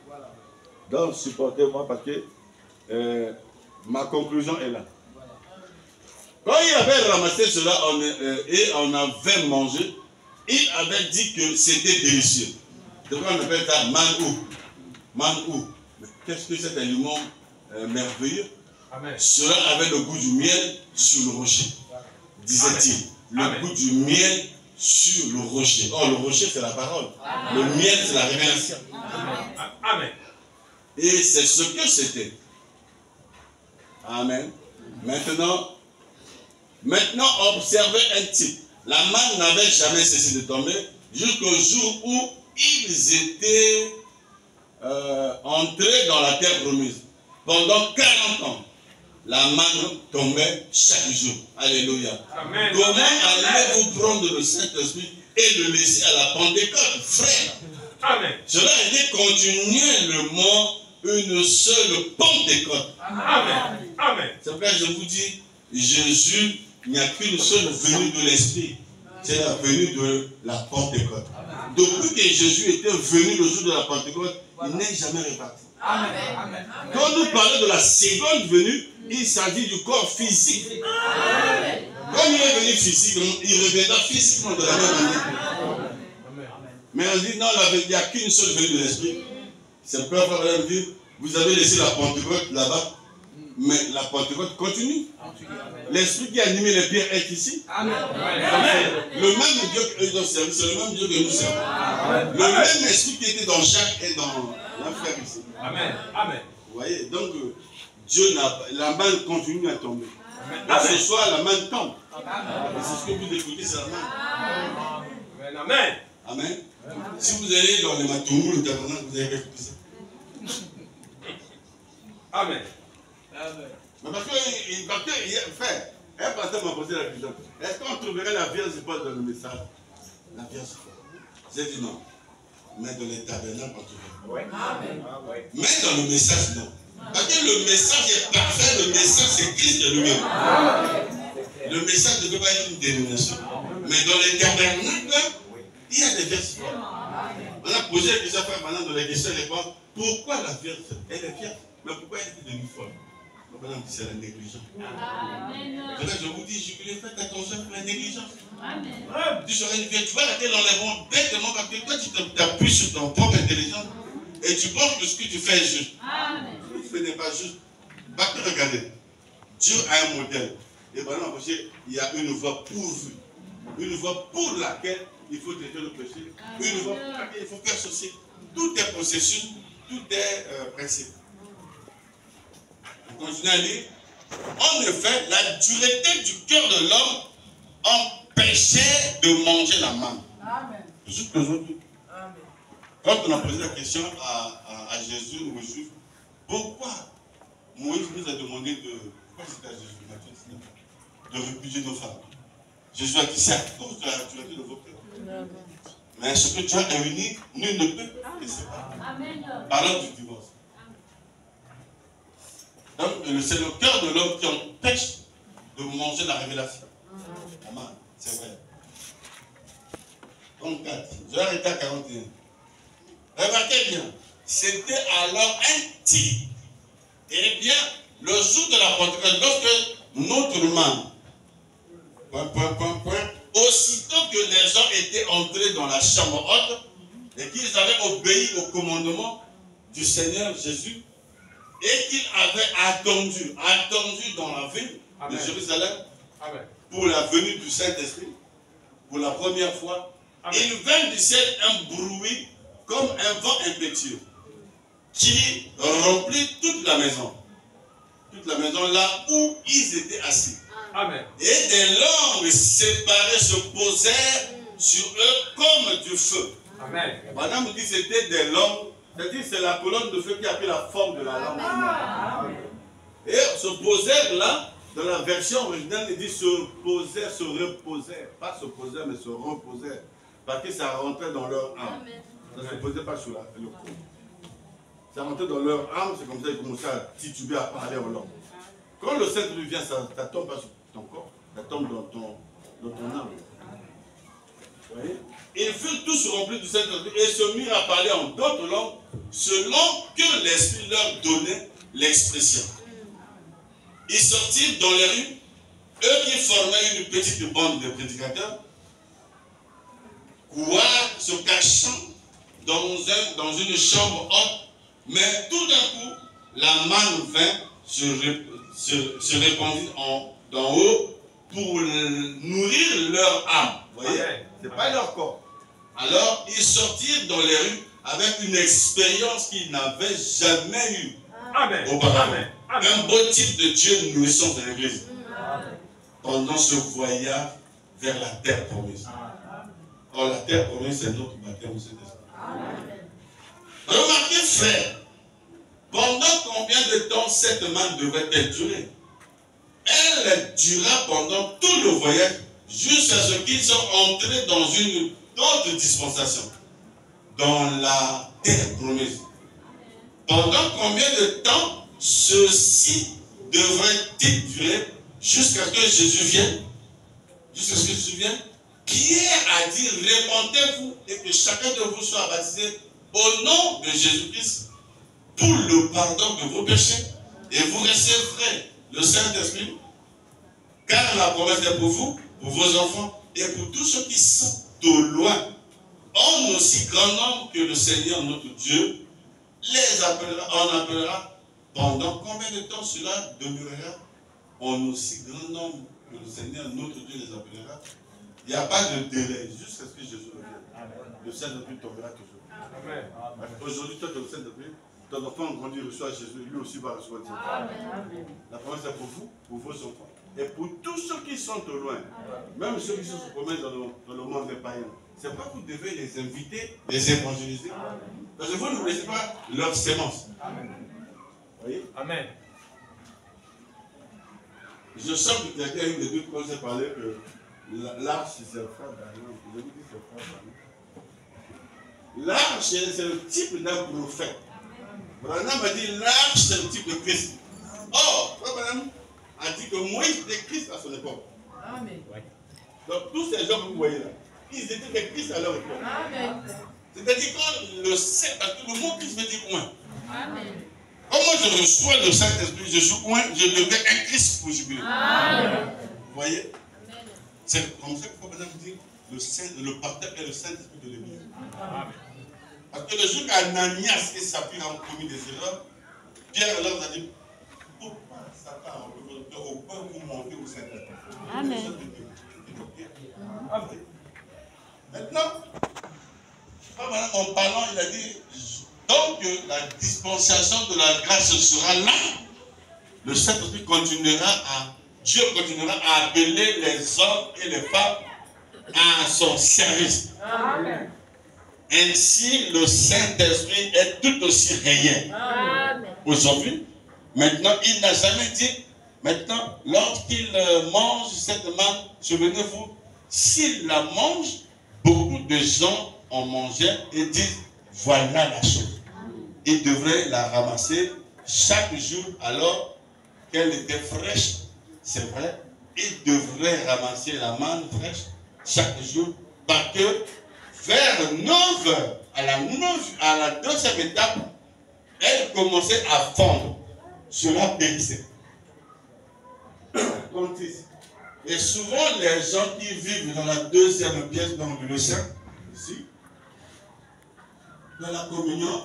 S1: Donc supportez-moi parce que ma conclusion est là. Quand il avait ramassé cela et on avait mangé, il avait dit que c'était délicieux. De quoi on appelle ça manou. Manou. Mais qu'est-ce que cet aliment merveilleux? Amen. Cela avait le goût du miel sur le rocher, disait-il. Le Amen. Goût du miel sur le rocher. Oh, le rocher, c'est la parole. Amen. Le miel, c'est la révélation. Amen. Amen. Et c'est ce que c'était. Amen. Maintenant, observez un type. La manne n'avait jamais cessé de tomber jusqu'au jour où ils étaient entrés dans la terre promise. Pendant 40 ans, la manne tombait chaque jour. Alléluia. Amen. Comment allez-vous prendre le Saint-Esprit et le laisser à la Pentecôte, frère? Amen. Cela a été continuellement une seule Pentecôte. Amen. Amen. C'est pourquoi je vous dis, Jésus, il n'y a qu'une seule venue de l'Esprit. C'est la venue de la Pentecôte. Depuis que Jésus était venu le jour de la Pentecôte, il n'est jamais reparti. Amen. Quand nous parlons de la seconde venue, il s'agit du corps physique. Amen. Comme il est venu physiquement, il reviendra physiquement de la même manière. Mais on dit non, il n'y a qu'une seule venue de l'Esprit. C'est pourquoi Frère dit, vous avez laissé la Pentecôte là-bas, mais la Pentecôte continue. L'Esprit qui a animé les pierres est ici. Amen. Le même Dieu qu'eux ont servi, c'est le même Dieu que nous servons. Le même Esprit qui était dans Jacques est dans la frère ici. Amen. Amen. Vous voyez, donc Dieu la manne continue à tomber. Là, ce soir, la manne tombe. Et c'est ce que vous écoutez, c'est la manne. Amen. Amen. Si vous allez dans les Matoumou, le tabernacle, vous allez écouter ça. Amen. Mais parce que frère, un pasteur m'a posé la question. Est-ce qu'on trouverait la Vierge Paul dans le message? La Vierge Paul. J'ai dit non. Mais dans les tabernacles, on trouverait. Mais dans le message, non. Parce que le message est parfait, le message c'est Christ lui-même. Le message ne peut pas être une dénomination. Mais dans les tabernacles, il y a des Vierges Paul. On a posé la question maintenant dans les questions-réponses. Pourquoi la Vierge? Elle est vierge. Mais pourquoi elle est devenue folle? C'est la négligence. Je vous dis, jubilé, faites attention à la négligence. Tu serais une vierge, tu vas rater l'enlèvement bêtement parce que toi tu t'appuies sur ton propre intelligence et tu penses que ce que tu fais est juste. Ce n'est pas juste. Parce que regardez, Dieu a un modèle. Et pendant il y a une voie pourvue. Une voie pour laquelle il faut traiter le péché. Une voie pour laquelle il faut faire ceci. Tout est processus, tout est principe. Continuez à lire. En effet, la dureté du cœur de l'homme empêchait de manger la manne. Jusqu'aujourd'hui. Quand on a posé la question à Jésus ou aux Juifs, pourquoi Moïse nous a demandé pourquoi c'était à Jésus de répudier nos femmes? Jésus a dit, c'est à cause de la dureté de vos cœurs. Mais ce que tu as réuni, nul ne peut les séparer. Parlons du divorce. Donc, c'est le cœur de l'homme qui empêche de manger la révélation. Amen. C'est vrai. 34. Je vais arrêter à 41. Remarquez bien. C'était alors un type. Eh bien, le jour de la Pentecôte, lorsque notre main, aussitôt que les gens étaient entrés dans la chambre haute et qu'ils avaient obéi au commandement du Seigneur Jésus et qu'ils avaient attendu dans la ville de Jérusalem pour la venue du Saint-Esprit, pour la première fois, il vint du ciel un bruit comme un vent impétueux qui remplit toute la maison là où ils étaient assis.
S2: Amen.
S1: Et des langues séparées se posèrent sur eux comme du feu.
S2: Amen.
S1: Madame dit que c'était des langues, c'est-à-dire c'est la colonne de feu qui a pris la forme de la langue. Amen. Et se posèrent là, dans la version originale, il dit se posèrent, se reposèrent. Pas se posèrent, mais se reposèrent. Parce que ça rentrait dans leur âme. Ça ne se posait pas sur le cou. Ça rentrait dans leur âme, c'est comme ça qu'ils commençaient à tituber, à parler en langue. Quand le Saint-Esprit vient, ça ne tombe pas sur ton corps, ça tombe dans ton âme. Vous voyez? Ils furent tous remplis du Saint-Esprit et se mirent à parler en d'autres langues selon que l'Esprit leur donnait l'expression. Ils sortirent dans les rues, eux qui formaient une petite bande de prédicateurs, couards se cachant dans une chambre haute, mais tout d'un coup, la manne vint se répandit d'en haut pour nourrir leur âme. Vous voyez? Ce n'est pas leur corps. Alors, ils sortirent dans les rues avec une expérience qu'ils n'avaient jamais eue auparavant. Un beau type de Dieu nourrissant de l'Église pendant ce voyage vers la terre promise. Or, la terre promise, c'est notre baptême au Saint-Esprit. Remarquez, frère, pendant combien de temps cette manne devait-elle durer? Elle dura pendant tout le voyage jusqu'à ce qu'ils soient entrés dans une autre dispensation, dans la terre promise. Pendant combien de temps ceci devrait-il durer jusqu'à ce que Jésus vienne? Jusqu'à ce que Jésus vienne? Pierre a dit, répandez-vous et que chacun de vous soit baptisé au nom de Jésus-Christ pour le pardon de vos péchés, et vous recevrez le Saint-Esprit, car la promesse est pour vous, pour vos enfants, et pour tous ceux qui sont au loin, en aussi grand nombre que le Seigneur notre Dieu les appellera. On appellera pendant combien de temps cela demeurera? En aussi grand nombre que le Seigneur notre Dieu les appellera. Il n'y a pas de délai, jusqu'à ce que Jésus revienne. Le Saint-Esprit tombera toujours. Aujourd'hui, toi, le Saint-Esprit, ton enfant grandit, reçoit Jésus, lui aussi va recevoir Dieu. La promesse est pour vous, pour vos enfants. Et pour tous ceux qui sont au loin, même ceux qui se promènent dans le monde des païens, c'est pas que vous devez les inviter, les évangéliser. Parce que vous ne laissez pas leur sémence. Vous voyez? Amen. Je sens que quelqu'un a eu des doutes quand j'ai parlé que l'arche, c'est le frère d'Ariane. Je vous dis c'est le frère d'Ariane. L'arche, c'est le type d'un prophète. Branham a dit l'arche, c'est le type de Christ. Or, Branham a dit que Moïse était Christ à son époque. Amen. Donc, tous ces gens que vous voyez là, ils étaient des Christ à leur époque. Amen. C'est-à-dire quand le Saint, parce que le mot Christ veut dire oint. Amen. Quand moi je reçois le Saint-Esprit, je suis oint, je deviens un Christ pour jubiler. Amen. Vous voyez? C'est comme ça que Branham dit le partage est le Saint-Esprit de l'Église. Amen. Parce que le jour qu'Ananias et Saphira ont commis des erreurs, Pierre leur a dit, pourquoi Satan au point pour monter au Saint-Esprit? Amen. Maintenant, en parlant, il a dit, donc la dispensation de la grâce sera là, le Saint-Esprit Dieu continuera à appeler les hommes et les femmes à son service. Amen. Ainsi, le Saint-Esprit est tout aussi réel aujourd'hui. Maintenant, il n'a jamais dit, maintenant, lorsqu'il mange cette manne, souvenez-vous, s'il la mange, beaucoup de gens en mangeaient et disent, voilà la chose. Il devrait la ramasser chaque jour alors qu'elle était fraîche. C'est vrai, il devrait ramasser la manne fraîche chaque jour parce que vers 9 heures, à la deuxième étape, elle commençait à fondre. Cela périssait. 36. Et souvent, les gens qui vivent dans la deuxième pièce, dans le sein, ici, dans la communion,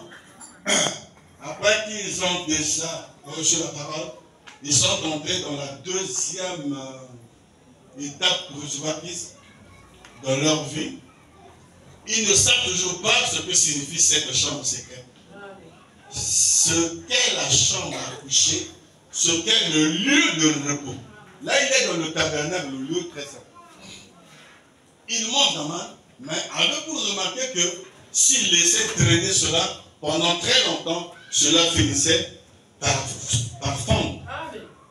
S1: après qu'ils ont déjà reçu la parole, ils sont entrés dans la deuxième étape de recevoir Christ dans leur vie. Ils ne savent toujours pas ce que signifie cette chambre secrète. Ce qu'est la chambre à coucher, ce qu'est le lieu de repos. Là, il est dans le tabernacle, le lieu très saint. Il mange la main, mais avez-vous remarqué que s'il laissait traîner cela pendant très longtemps, cela finissait par fondre.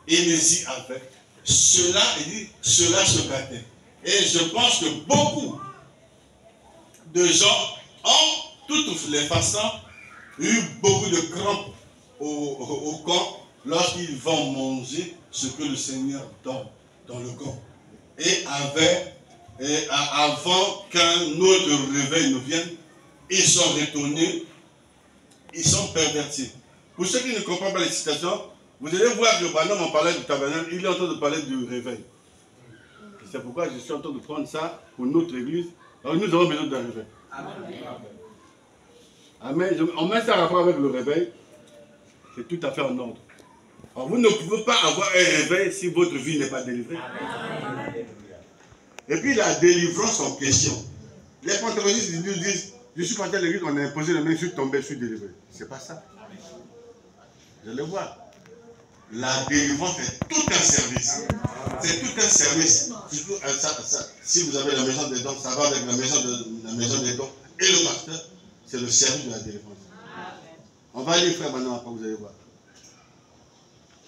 S1: Hérésie avec. Cela, il dit, cela se gâtait. Et je pense que beaucoup de gens, en toutes les façons, eu beaucoup de crampes au corps lorsqu'ils vont manger ce que le Seigneur donne dans le corps. Et avant qu'un autre réveil ne vienne, ils sont retournés, ils sont pervertis. Pour ceux qui ne comprennent pas les citations, vous allez voir que pendant qu'on parlait du tabernacle, il est en train de parler du réveil. C'est pourquoi je suis en train de prendre ça pour notre église. Alors nous avons besoin d'un réveil. Amen. On met ça en rapport avec le réveil. C'est tout à fait en ordre. Alors vous ne pouvez pas avoir un réveil si votre vie n'est pas délivrée. Et puis la délivrance en question. Les pentecôtistes nous disent, je suis parti à l'église, on a imposé les mains, je suis tombé, je suis délivré. C'est pas ça. Vous allez voir. La délivrance est tout un service. C'est tout un service. Si vous avez la maison des dons, ça va avec la maison des dons. Et le pasteur, c'est le service de la délivrance. On va aller faire maintenant, après vous allez voir.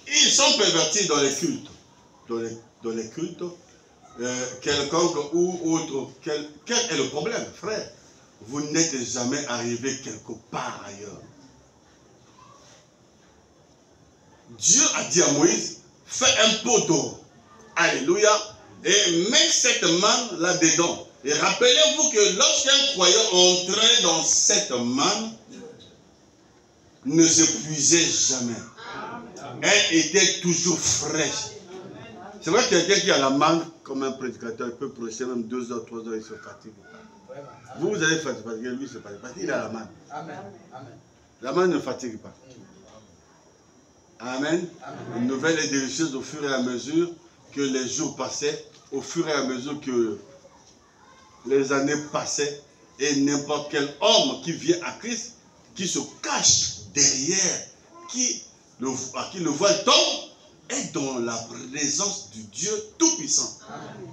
S1: Ils sont pervertis dans les cultes. Dans les cultes, quelconque ou autre. Quel est le problème, frère? Vous n'êtes jamais arrivé quelque part ailleurs. Dieu a dit à Moïse, fais un pot d'eau. Alléluia. Et mets cette manne là-dedans. Et rappelez-vous que lorsqu'un croyant entrait dans cette manne, ne s'épuisait jamais. Elle était toujours fraîche. C'est vrai que quelqu'un qui a la manne, comme un prédicateur, il peut prêcher même 2 heures, 3 heures, il se fatigue. Vous allez fatiguer, lui se fatigue. Parce qu'il a la manne. La manne ne fatigue pas. Amen. Une nouvelle est délicieuse au fur et à mesure que les jours passaient, au fur et à mesure que les années passaient, et n'importe quel homme qui vient à Christ, qui se cache derrière, à qui le voile tombe, est dans la présence du Dieu Tout-Puissant.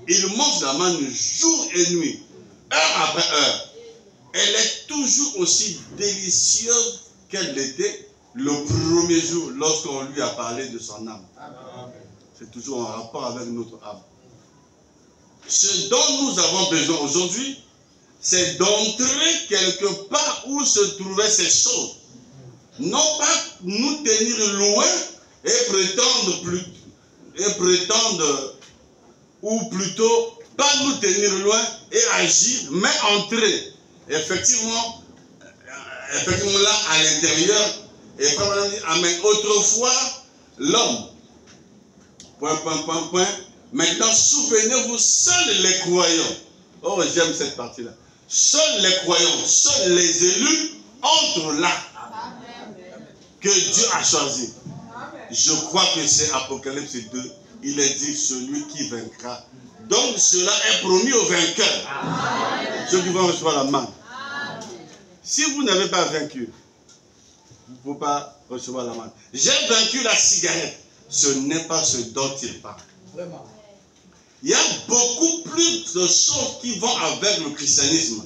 S1: Il mange la manne jour et nuit, heure après heure. Elle est toujours aussi délicieuse qu'elle l'était le premier jour, lorsqu'on lui a parlé de son âme. C'est toujours en rapport avec notre âme. Ce dont nous avons besoin aujourd'hui, c'est d'entrer quelque part où se trouvaient ces choses. Non pas nous tenir loin et prétendre, ou plutôt pas nous tenir loin et agir, mais entrer. Effectivement là, à l'intérieur. Et Frère dit, amen. Autrefois, l'homme, maintenant, souvenez-vous, seuls les croyants, oh, j'aime cette partie-là, seuls les croyants, seuls les élus entrent là, que Dieu a choisi. Je crois que c'est Apocalypse 2, il est dit, celui qui vaincra. Donc, cela est promis aux vainqueurs. Ceux qui vont recevoir la main. Si vous n'avez pas vaincu, vous ne pouvez pas recevoir la manne. J'ai vaincu la cigarette. Ce n'est pas ce dont il parle. Vraiment. Il y a beaucoup plus de choses qui vont avec le christianisme.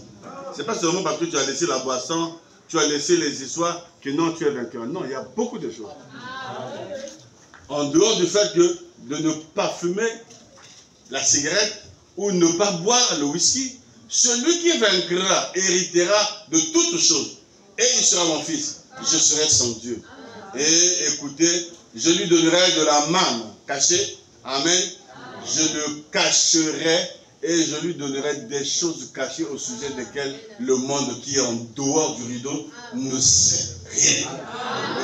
S1: Ce n'est pas seulement parce que tu as laissé la boisson, tu as laissé les histoires, que non, tu es vainqueur. Non, il y a beaucoup de choses. En dehors du fait que de ne pas fumer la cigarette ou ne pas boire le whisky, celui qui vaincra héritera de toutes choses. Et il sera mon fils. Je serai son Dieu. Et écoutez, je lui donnerai de la manne cachée. Amen. Je le cacherai et je lui donnerai des choses cachées au sujet desquelles le monde qui est en dehors du rideau ne sait rien.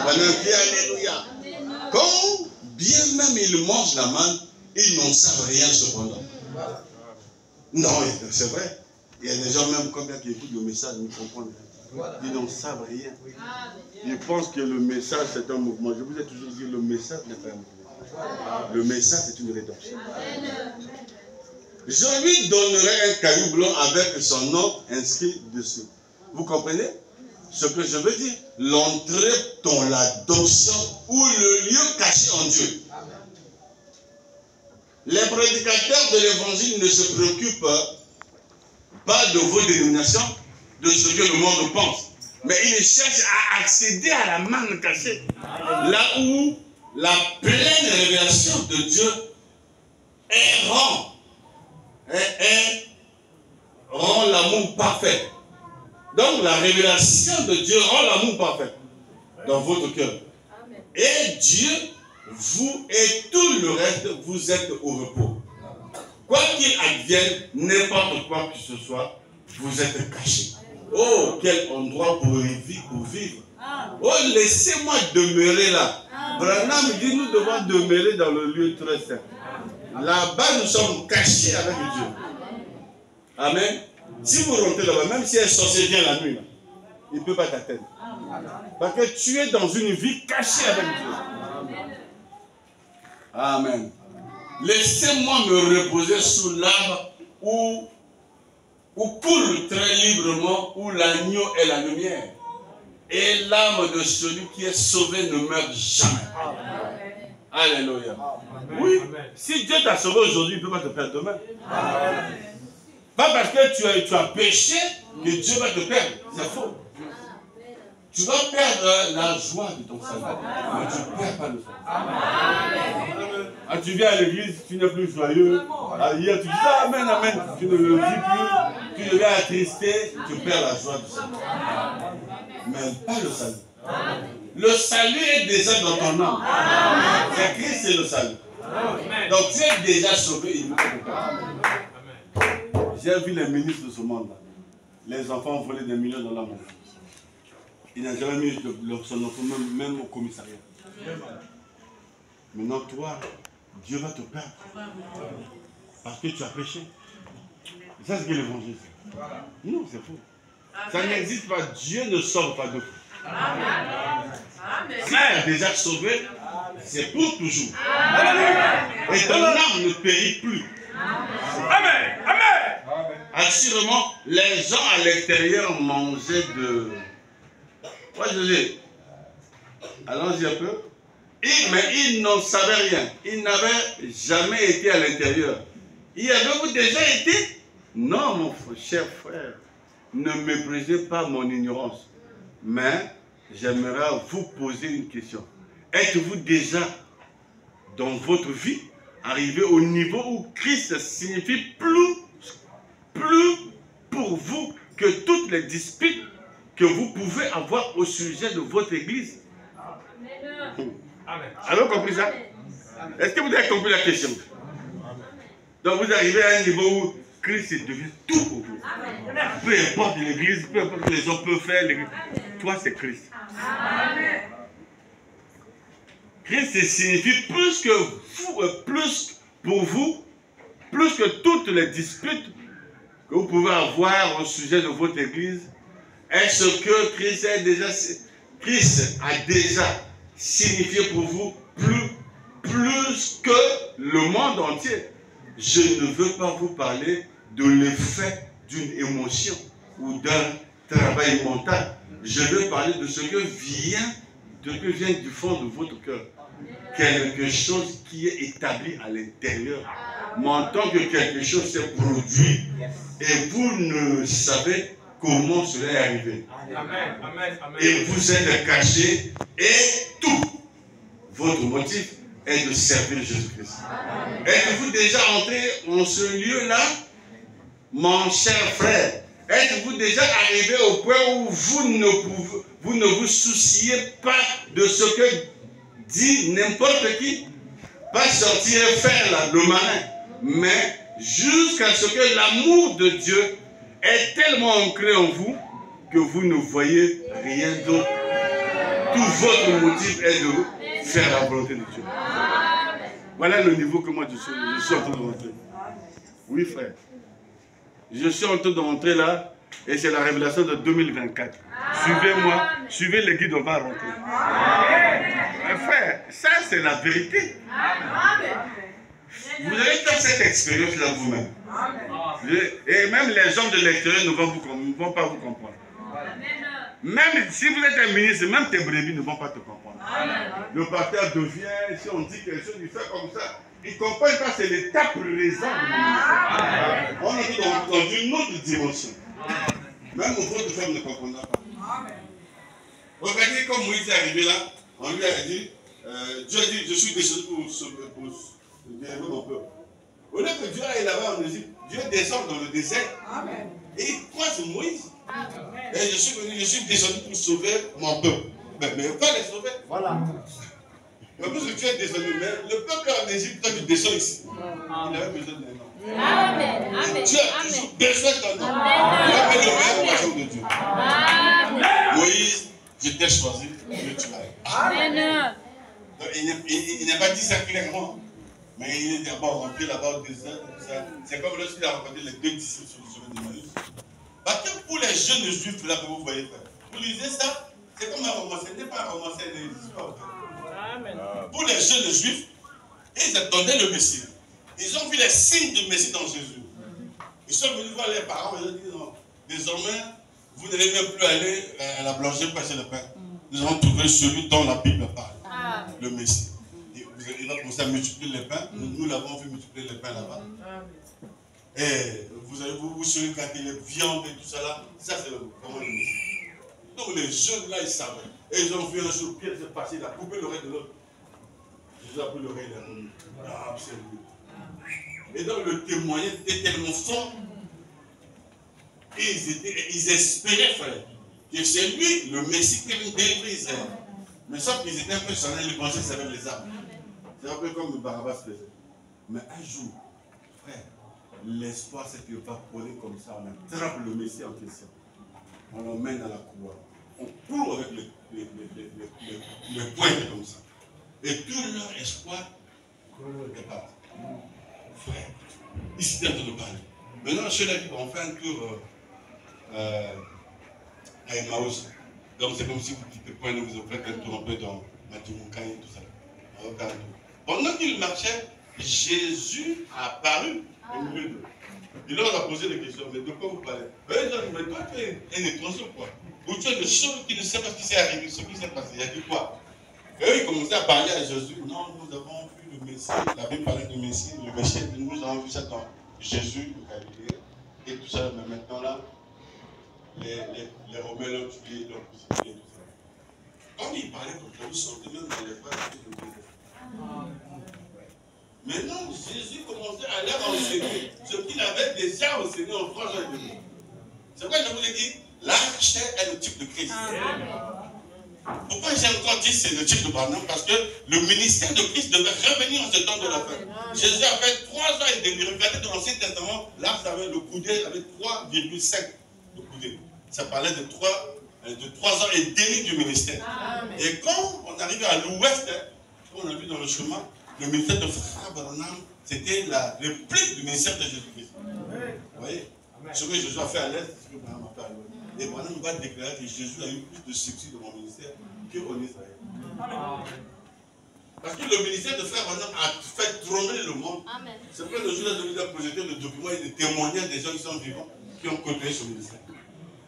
S1: Alléluia. Quand bien même il mange la manne, ils n'en savent rien cependant. Non, c'est vrai. Il y a des gens même comme qui écoutent le message, ils ne comprennent rien. Ils n'en savent rien. Ils pensent que le message c'est un mouvement. Je vous ai toujours dit, le message n'est pas un mouvement. Le message c'est une rédemption. Je lui donnerai un caillou blanc avec son nom inscrit dessus. Vous comprenez ce que je veux dire? L'entrée dans l'adoption ou le lieu caché en Dieu. Les prédicateurs de l'évangile ne se préoccupent pas de vos dénominations, de ce que le monde pense. Mais ils cherchent à accéder à la manne cachée. Là où la pleine révélation de Dieu rend l'amour parfait. Donc la révélation de Dieu rend l'amour parfait dans votre cœur. Et Dieu, vous et tout le reste, vous êtes au repos. Quoi qu'il advienne, n'importe quoi que ce soit, vous êtes cachés. Oh, quel endroit pour vivre. Oh, laissez-moi demeurer là. Branham dit, nous devons demeurer dans le lieu très saint. Là-bas, nous sommes cachés avec Dieu. Amen. Si vous rentrez là-bas, même si un sorcier vient la nuit, là, il ne peut pas t'atteindre. Parce que tu es dans une vie cachée avec Dieu. Amen. Laissez-moi me reposer sous l'arbre où coule très librement, où l'agneau est la lumière. Et l'âme de celui qui est sauvé ne meurt jamais. Alléluia. Oui, si Dieu t'a sauvé aujourd'hui, il ne peut pas te perdre demain. Pas parce que tu as péché que Dieu va te perdre. C'est faux. Tu vas perdre la joie de ton salut, mais tu ne perds pas le salut. Ah, tu viens à l'église, tu n'es plus joyeux. Ah, hier, tu dis Amen, Amen. Tu ne le dis plus. Tu deviens attristé, tu perds la joie du salut. Mais pas le salut. Le salut est déjà dans ton âme. C'est Christ, c'est le salut. Donc tu es déjà sauvé, il ne peut pas. J'ai vu les ministres de ce monde-là. Les enfants ont volé des millions dans la main. Il n'a jamais mis son enfant même au commissariat. Maintenant, toi, Dieu va te perdre. Parce que tu as péché. C'est ça ce que l'évangile fait. Non, c'est faux. Ça n'existe pas. Dieu ne sauve pas de fou. Si tu as déjà sauvé, c'est pour toujours. Et ton âme ne périt plus. Amen. Amen. Assurément, les gens à l'extérieur mangeaient de... Moi je dis, allons-y un peu. Mais ils n'en savaient rien. Ils n'avaient jamais été à l'intérieur. Y avez-vous déjà été? Non, mon cher frère. Ne méprisez pas mon ignorance. Mais j'aimerais vous poser une question. Êtes-vous déjà, dans votre vie, arrivé au niveau où Christ signifie plus pour vous que toutes les disputes que vous pouvez avoir au sujet de votre église? Avez-vous compris ça? Est-ce que vous avez compris la question? Donc vous arrivez à un niveau où Christ devient tout pour vous. Peu importe l'église, peu importe ce que les gens peuvent faire, toi c'est Christ. Christ signifie plus que vous, plus pour vous, plus que toutes les disputes que vous pouvez avoir au sujet de votre église. Est-ce que Christ a déjà signifié pour vous plus que le monde entier? Je ne veux pas vous parler de l'effet d'une émotion ou d'un travail mental. Je veux parler de ce que vient du fond de votre cœur. Quelque chose qui est établi à l'intérieur. Mais en tant que quelque chose s'est produit et vous ne savez comment cela est arrivé.
S2: Amen, amen, amen.
S1: Et vous êtes caché et tout votre motif est de servir Jésus-Christ. Êtes-vous déjà entré en ce lieu-là, mon cher frère? Êtes-vous déjà arrivé au point où vous ne vous souciez pas de ce que dit n'importe qui? Pas sortir et faire le malin, mais jusqu'à ce que l'amour de Dieu est tellement ancré en vous que vous ne voyez rien d'autre. Tout votre motif est de faire la volonté de Dieu.
S4: Voilà le niveau que moi je suis en train de rentrer. Oui, frère. Je suis en train de rentrer là et c'est la révélation de 2024. Suivez-moi, suivez les guides, on va rentrer. Frère, ça c'est la vérité. Vous allez faire cette expérience-là vous-même. Et même les gens de l'extérieur ne vont pas vous comprendre. Même si vous êtes un ministre, même tes brebis ne vont pas te comprendre. Le pasteur devient, si on dit quelque chose, il fait comme ça. Ils ne comprennent pas, c'est l'état présent du ministère. On est dans une autre dimension. Même votre femme ne comprendra pas. Regardez comme Moïse est arrivé là, on lui a dit, Dieu a dit, je suis descendu pour délivrer mon peuple. Au lieu que Dieu aille là-bas en Égypte, Dieu descend dans le désert. Et il croise Moïse. Et je suis descendu pour sauver mon peuple. Mais pas les sauver. Voilà. Mais parce que tu es descendu, mais le peuple en Égypte, toi tu descends ici. Il avait besoin d'un nom.
S3: Amen. Amen.
S4: Tu as toujours besoin d'un nom. Il avait le meilleur poisson de Dieu. Amen. Moïse, je t'ai choisi, tu vas. Amen. Il n'a pas dit ça clairement. Mais il est d'abord rentré là-bas au désert. C'est comme lorsqu'il a rencontré les deux disciples sur le chemin de Maïs. Parce que pour les jeunes juifs là que vous voyez faire, vous lisez ça, c'est comme un roman, ce n'est pas un roman, c'est une histoire. Pour les jeunes juifs, ils attendaient le Messie. Ils ont vu les signes du Messie dans Jésus. Ils sont venus voir les parents et ils ont dit non, désormais, vous n'allez même plus aller à la blancherie passer le pain. Nous allons trouver celui dont la Bible parle, le Messie. Il va commencer à multiplier les pains. Nous l'avons vu multiplier les pains là-bas. Et vous savez quand il est viande et tout ça là, ça c'est vraiment le Messie. Donc les jeunes là, ils savaient. Et ils ont vu un jour Pierre se passer, il a coupé l'oreille de l'autre. Jésus a pris l'oreille, il a remis. Ah, c'est lui. Et donc le témoignage était tellement fort. Et ils espéraient, frère, que c'est lui, le Messie, qui allait délivrer Israël. Mais sauf qu'ils étaient un peu charnels, ils pensaient que ça avait les armes. C'est un peu comme le Barabbas faisait. Mais un jour, frère, l'espoir s'est évaporé comme ça. On attrape le Messie en question. On l'emmène à la couloir. On court avec les pointes comme ça. Et tout leur espoir est parti. Frère, ils étaient en train de parler. Maintenant, ceux-là, on fait un tour à Emmaüs. Donc c'est comme si vous quittez point, vous faites un tour un peu dans Matourouka et tout ça. Pendant qu'ils marchaient, Jésus a apparu au milieu d'eux. Il leur a posé des questions, mais de quoi vous parlez? Mais toi tu es un étranger quoi? Ou tu es le seul qui ne sait pas ce qui s'est arrivé, ce qui s'est passé, il a dit quoi? Et eux ils commençaient à parler à Jésus. Non, nous avons vu le Messie, la Bible parlait du Messie, le Messie, nous avons vu ça dans Jésus, le Galilée, et tout ça, mais maintenant là, les Romains l'ont tué, l'ont crucifié et tout ça. Quand ils parlaient comme ça, ils sortaient même dans les phrases de Jésus. Maintenant, Jésus commençait à leur enseigner ce qu'il avait déjà enseigné en 3 ans et demi. C'est pourquoi je vous ai dit, la chair est le type de Christ. Pourquoi j'ai encore dit c'est le type de Barnum? Parce que le ministère de Christ devait revenir en ce temps de la fin. Jésus avait 3 ans et demi. Regardez dans l'Ancien Testament, là, ça avait le coudé avec 3,5 de coudé. Ça parlait de 3 ans et demi du ministère. Et quand on arrive à l'ouest, on a vu dans le chemin, le ministère de Frère Branham, c'était la réplique du ministère de Jésus-Christ. Vous voyez? Ce que Jésus a fait à l'est, c'est ce que Branham a fait à l'ouest. Et Branham va déclarer que Jésus a eu plus de succès dans mon ministère qu'en Israël. Parce que le ministère de Frère Branham a fait trembler le monde. C'est pourquoi le jour-là, nous a projeté le document et le témoignage des gens qui sont vivants, qui ont côtoyé ce ministère.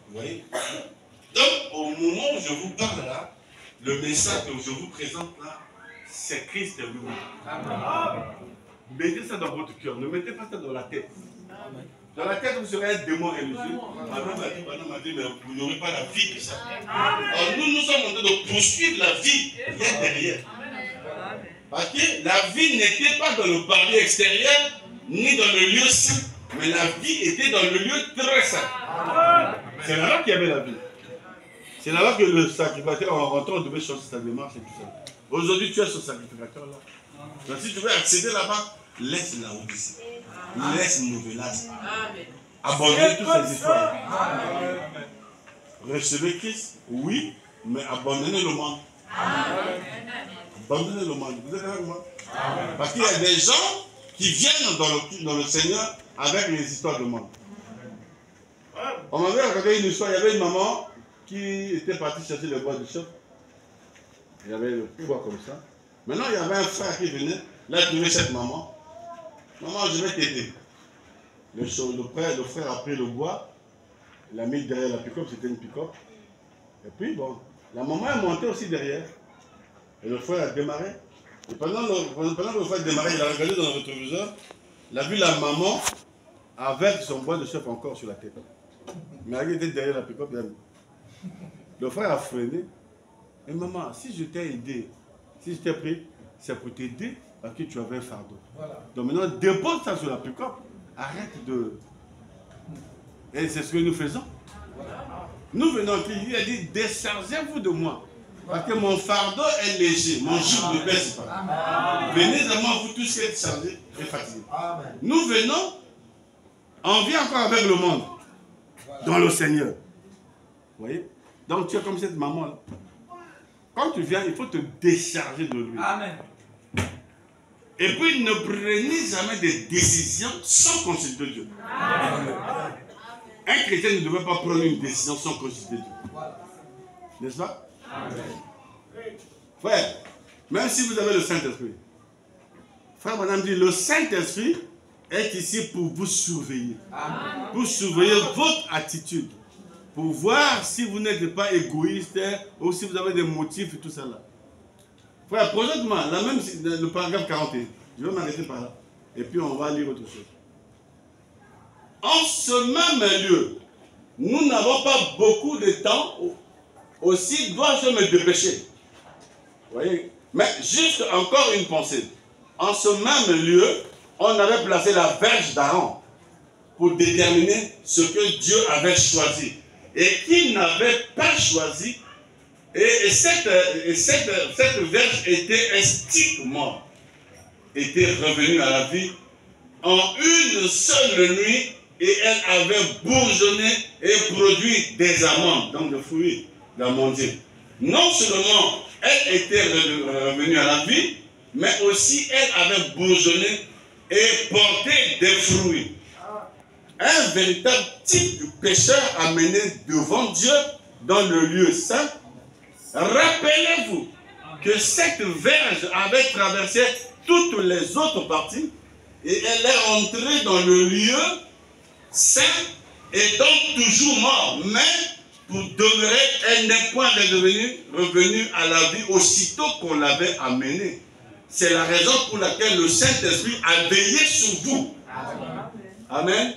S4: Vous voyez? Donc, au moment où je vous parle là, le message que je vous présente là, c'est Christ lui-même. Mettez ça dans votre cœur, ne mettez pas ça dans la tête. Dans la tête, vous serez un démon religieux. Madame m'a dit, mais vous n'aurez pas la vie que ça. Alors nous sommes en train de poursuivre la vie qui est derrière. Parce que la vie n'était pas dans le palier extérieur, ni dans le lieu saint, mais la vie était dans le lieu très saint. C'est là-bas qu'il y avait la vie. C'est là-bas que le sacrificateur, en rentrant, devait changer sa démarche et tout ça. Aujourd'hui, tu es ce sacrificateur là. Donc si tu veux accéder là-bas, laisse la Odyssée. Laisse Nouvelas. Abandonnez toutes ces histoires. Recevez Christ, oui, mais abandonnez le monde. abandonner le monde. Vous êtes avec moi? Parce qu'il y a des gens qui viennent dans le Seigneur avec les histoires de monde. On m'avait raconté une histoire, il y avait une maman qui était partie chercher le bois du chef. Il y avait le bois comme ça. Maintenant, il y avait un frère qui venait, là, il trouvait cette maman. Maman, je vais t'aider. Le frère a pris le bois, il l'a mis derrière la pick-up, c'était une pick-up. Et puis, bon, la maman est montée aussi derrière. Et le frère a démarré. Et pendant que le frère démarrait, il a regardé dans le rétroviseur, il a vu la maman avec son bois de chef encore sur la tête. Mais elle était derrière la pick-up. Le frère a freiné. Et maman, si je t'ai aidé, si je t'ai pris, c'est pour t'aider parce que tu avais un fardeau. Voilà. Donc maintenant, dépose ça sur la pick-up. Arrête de... Et c'est ce que nous faisons. Voilà. Nous venons, il a dit, déchargez-vous de moi. Parce que mon fardeau est léger, mon joug ne pèse pas. Venez à moi, vous tous qui êtes chargés et fatigués. Nous venons, on vit encore avec le monde, dans le Seigneur. Vous voyez? Donc tu es comme cette maman-là. Quand tu viens, il faut te décharger de lui. Amen. Et puis ne prenez jamais des décisions sans consulter Dieu. Amen. Un chrétien ne devrait pas prendre une décision sans consulter Dieu. N'est-ce pas? Amen. Frère, même si vous avez le Saint-Esprit, frère, madame dit, le Saint-Esprit est ici pour vous surveiller. Amen. Pour surveiller votre attitude. Pour voir si vous n'êtes pas égoïste ou si vous avez des motifs et tout ça là. Frère, projette-moi, le paragraphe 41. Je vais m'arrêter par là. Et puis on va lire autre chose. En ce même lieu, nous n'avons pas beaucoup de temps. Aussi dois-je me dépêcher. Vous voyez? Mais juste encore une pensée. En ce même lieu, on avait placé la verge d'Aaron pour déterminer ce que Dieu avait choisi. Et qu'il n'avait pas choisi. Et cette verge était instinctivement revenue à la vie en une seule nuit, et elle avait bourgeonné et produit des amandes, donc des fruits d'amandier. Non seulement elle était revenue à la vie, mais aussi elle avait bourgeonné et porté des fruits. Un véritable type de pécheur amené devant Dieu dans le lieu saint. Rappelez-vous que cette verge avait traversé toutes les autres parties et elle est entrée dans le lieu saint étant toujours mort. Mais pour demeurer, elle n'est point revenue à la vie aussitôt qu'on l'avait amenée. C'est la raison pour laquelle le Saint-Esprit a veillé sur vous. Amen.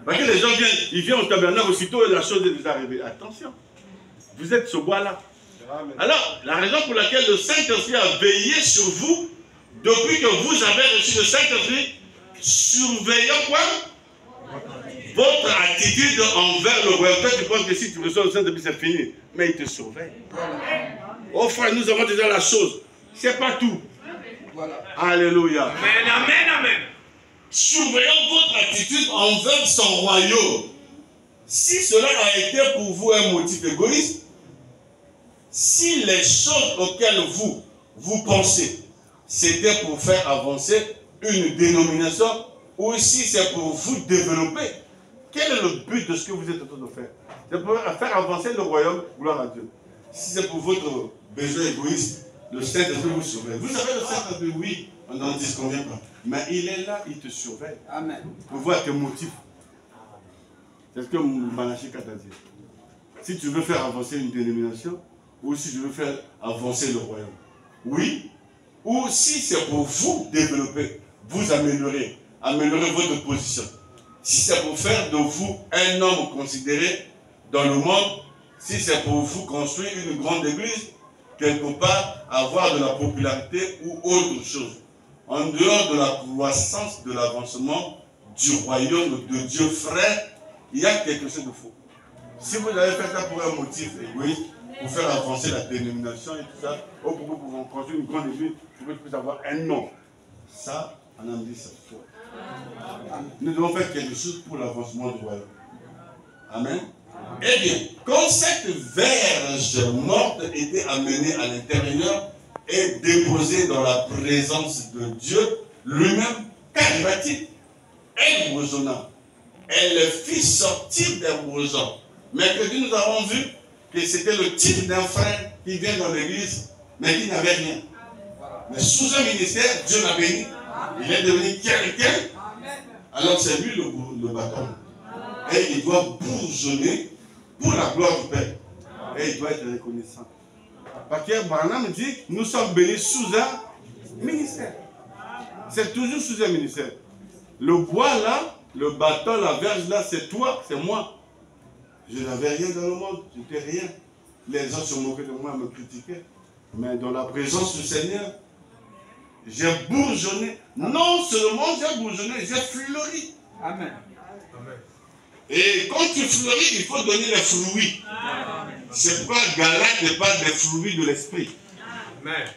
S4: Parce que les gens viennent au tabernacle aussitôt et la chose est déjà arrivée. Attention, vous êtes ce bois-là. Alors, la raison pour laquelle le Saint-Esprit a veillé sur vous, depuis que vous avez reçu le Saint-Esprit, surveillant quoi? Votre attitude envers le royaume. Toi, tu penses que si tu reçois le Saint-Esprit, c'est fini. Mais il te surveille. Oh frère, nous avons déjà la chose. C'est pas tout. Voilà. Alléluia.
S2: Amen, amen, amen.
S4: Surveillant votre attitude envers son royaume. Si cela a été pour vous un motif égoïste, si les choses auxquelles vous pensez, c'était pour faire avancer une dénomination, ou si c'est pour vous développer, quel est le but de ce que vous êtes en train de faire? C'est pour faire avancer le royaume, gloire à Dieu. Si c'est pour votre besoin égoïste, le Saint-Esprit vous surveille. Vous avez le Saint-Esprit, oui, on n'en disconvient pas. Mais il est là, il te surveille. Amen. Pour voir tes motifs. C'est ce que Malachie a dit. Si tu veux faire avancer une dénomination, ou si tu veux faire avancer le royaume. Oui. Ou si c'est pour vous développer, vous améliorer votre position. Si c'est pour faire de vous un homme considéré dans le monde, si c'est pour vous construire une grande église, quelque part, avoir de la popularité ou autre chose. En dehors de la croissance, de l'avancement du royaume de Dieu, frère, il y a quelque chose de faux. Si vous avez fait ça pour un motif égoïste, pour faire avancer la dénomination et tout ça, ou pour construire une grande église, pour que tu puisses avoir un nom. Ça, on a dit, c'est faux. Nous devons faire quelque chose pour l'avancement du royaume. Amen. Eh bien, quand cette verge morte était amenée à l'intérieur,
S1: est déposé dans la présence de Dieu lui-même, qu'arriva-t-il? Elle bourgeonna. Elle fit sortir des bourgeons. Mercredi, nous avons vu que c'était le type d'un frère qui vient dans l'église, mais qui n'avait rien. Mais sous un ministère, Dieu l'a béni. Il est devenu quelqu'un. Alors c'est lui le bâton. Et il doit bourgeonner pour la gloire du Père. Et il doit être reconnaissant. Parce que Branham dit, nous sommes bénis sous un ministère. C'est toujours sous un ministère. Le bois là, le bâton, la verge là, c'est toi, c'est moi. Je n'avais rien dans le monde, je n'étais rien. Les gens se moquaient de moi, me critiquaient. Mais dans la présence du Seigneur, j'ai bourgeonné. Non seulement j'ai bourgeonné, j'ai fleuri.
S2: Amen.
S1: Et quand tu fleuris, il faut donner les fruits. C'est pas Galate ne parle des fruits de l'esprit.
S2: Amen.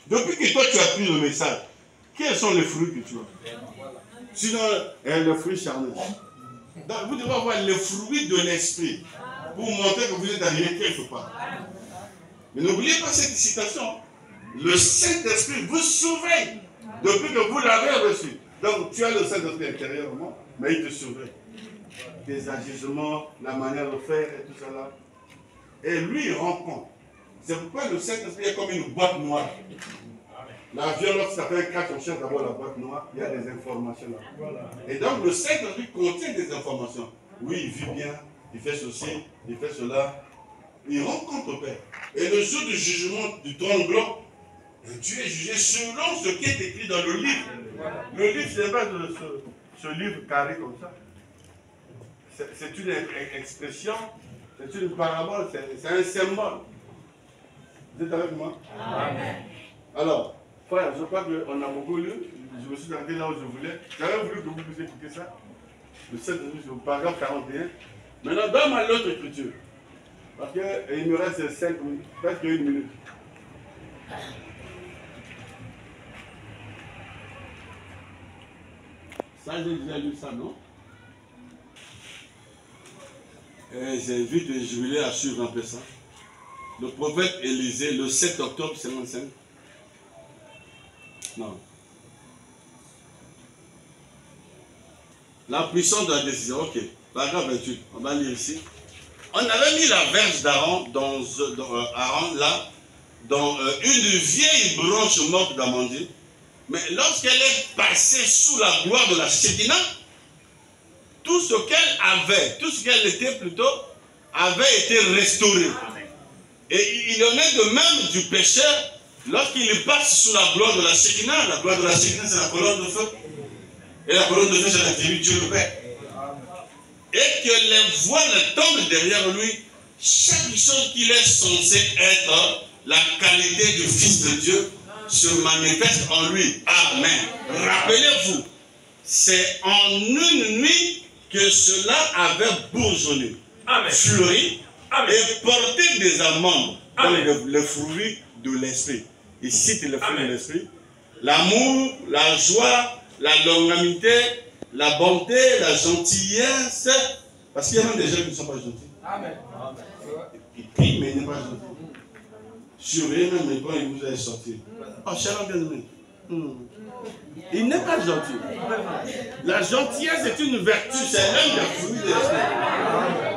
S1: Depuis que toi tu as pris le message, quels sont les fruits que tu as? Sinon, les fruits charnels. Donc vous devez avoir les fruits de l'esprit pour montrer que vous êtes arrivé quelque part. Mais n'oubliez pas cette citation. Le Saint-Esprit vous surveille depuis que vous l'avez reçu. Donc tu as le Saint-Esprit intérieurement, mais il te surveille. Tes agissements, la manière de faire et tout ça là. Et lui, il rend compte. C'est pourquoi le Saint-Esprit est comme une boîte noire. L'avion, lorsque ça fait un crash, on cherche d'abord la boîte noire, il y a des informations là. Et donc le Saint-Esprit contient des informations. Oui, il vit bien, il fait ceci, il fait cela. Il rend compte au Père. Et le jour du jugement du trône blanc, tu es jugé selon ce qui est écrit dans le livre. Le livre, ce n'est pas ce livre carré comme ça. C'est une expression, c'est une parabole, c'est un symbole. Vous êtes avec moi? Amen. Alors, frère, je crois qu'on a beaucoup lu. Je me suis arrêté là où je voulais. J'avais voulu que vous puissiez écouter ça. Le 7 au paragraphe 41. Maintenant, donne-moi l'autre écriture. Parce qu'il me reste 5 minutes, presque 1 minute. Ça, j'ai déjà lu ça, non? J'invite les jubilés à suivre un peu ça. Le prophète Élisée, le 7 octobre 55. Non. La puissance de la décision. Ok. Paragraphe 28. On va lire ici. On avait mis la verge d'Aaron dans une vieille branche morte d'amandier. Mais lorsqu'elle est passée sous la gloire de la Shekinah, tout ce qu'elle était plutôt, avait été restauré. Et il en est de même du pécheur lorsqu'il passe sous la gloire de la Shekinah. La gloire de la Shekinah, c'est la colonne de feu. Et la colonne de feu, c'est l'attribut de Dieu le Père. Et que les voiles tombent derrière lui, chaque chose qu'il est censé être la qualité du Fils de Dieu se manifeste en lui. Amen. Rappelez-vous, c'est en une nuit que cela avait bourgeonné, fleuri et porté des amandes dans le fruit de l'esprit. Il cite le fruit de l'esprit. L'amour, la joie, la longanimité, la bonté, la gentillesse. Parce qu'il y a même des gens qui ne sont pas gentils. Amen. Ils prient, mais ils ne sont pas gentils. Surveillez même quand il vous est sorti. Oh, cher bien-aimé. Il n'est pas gentil. La gentillesse est une vertu, c'est l'un des fruits de l'esprit.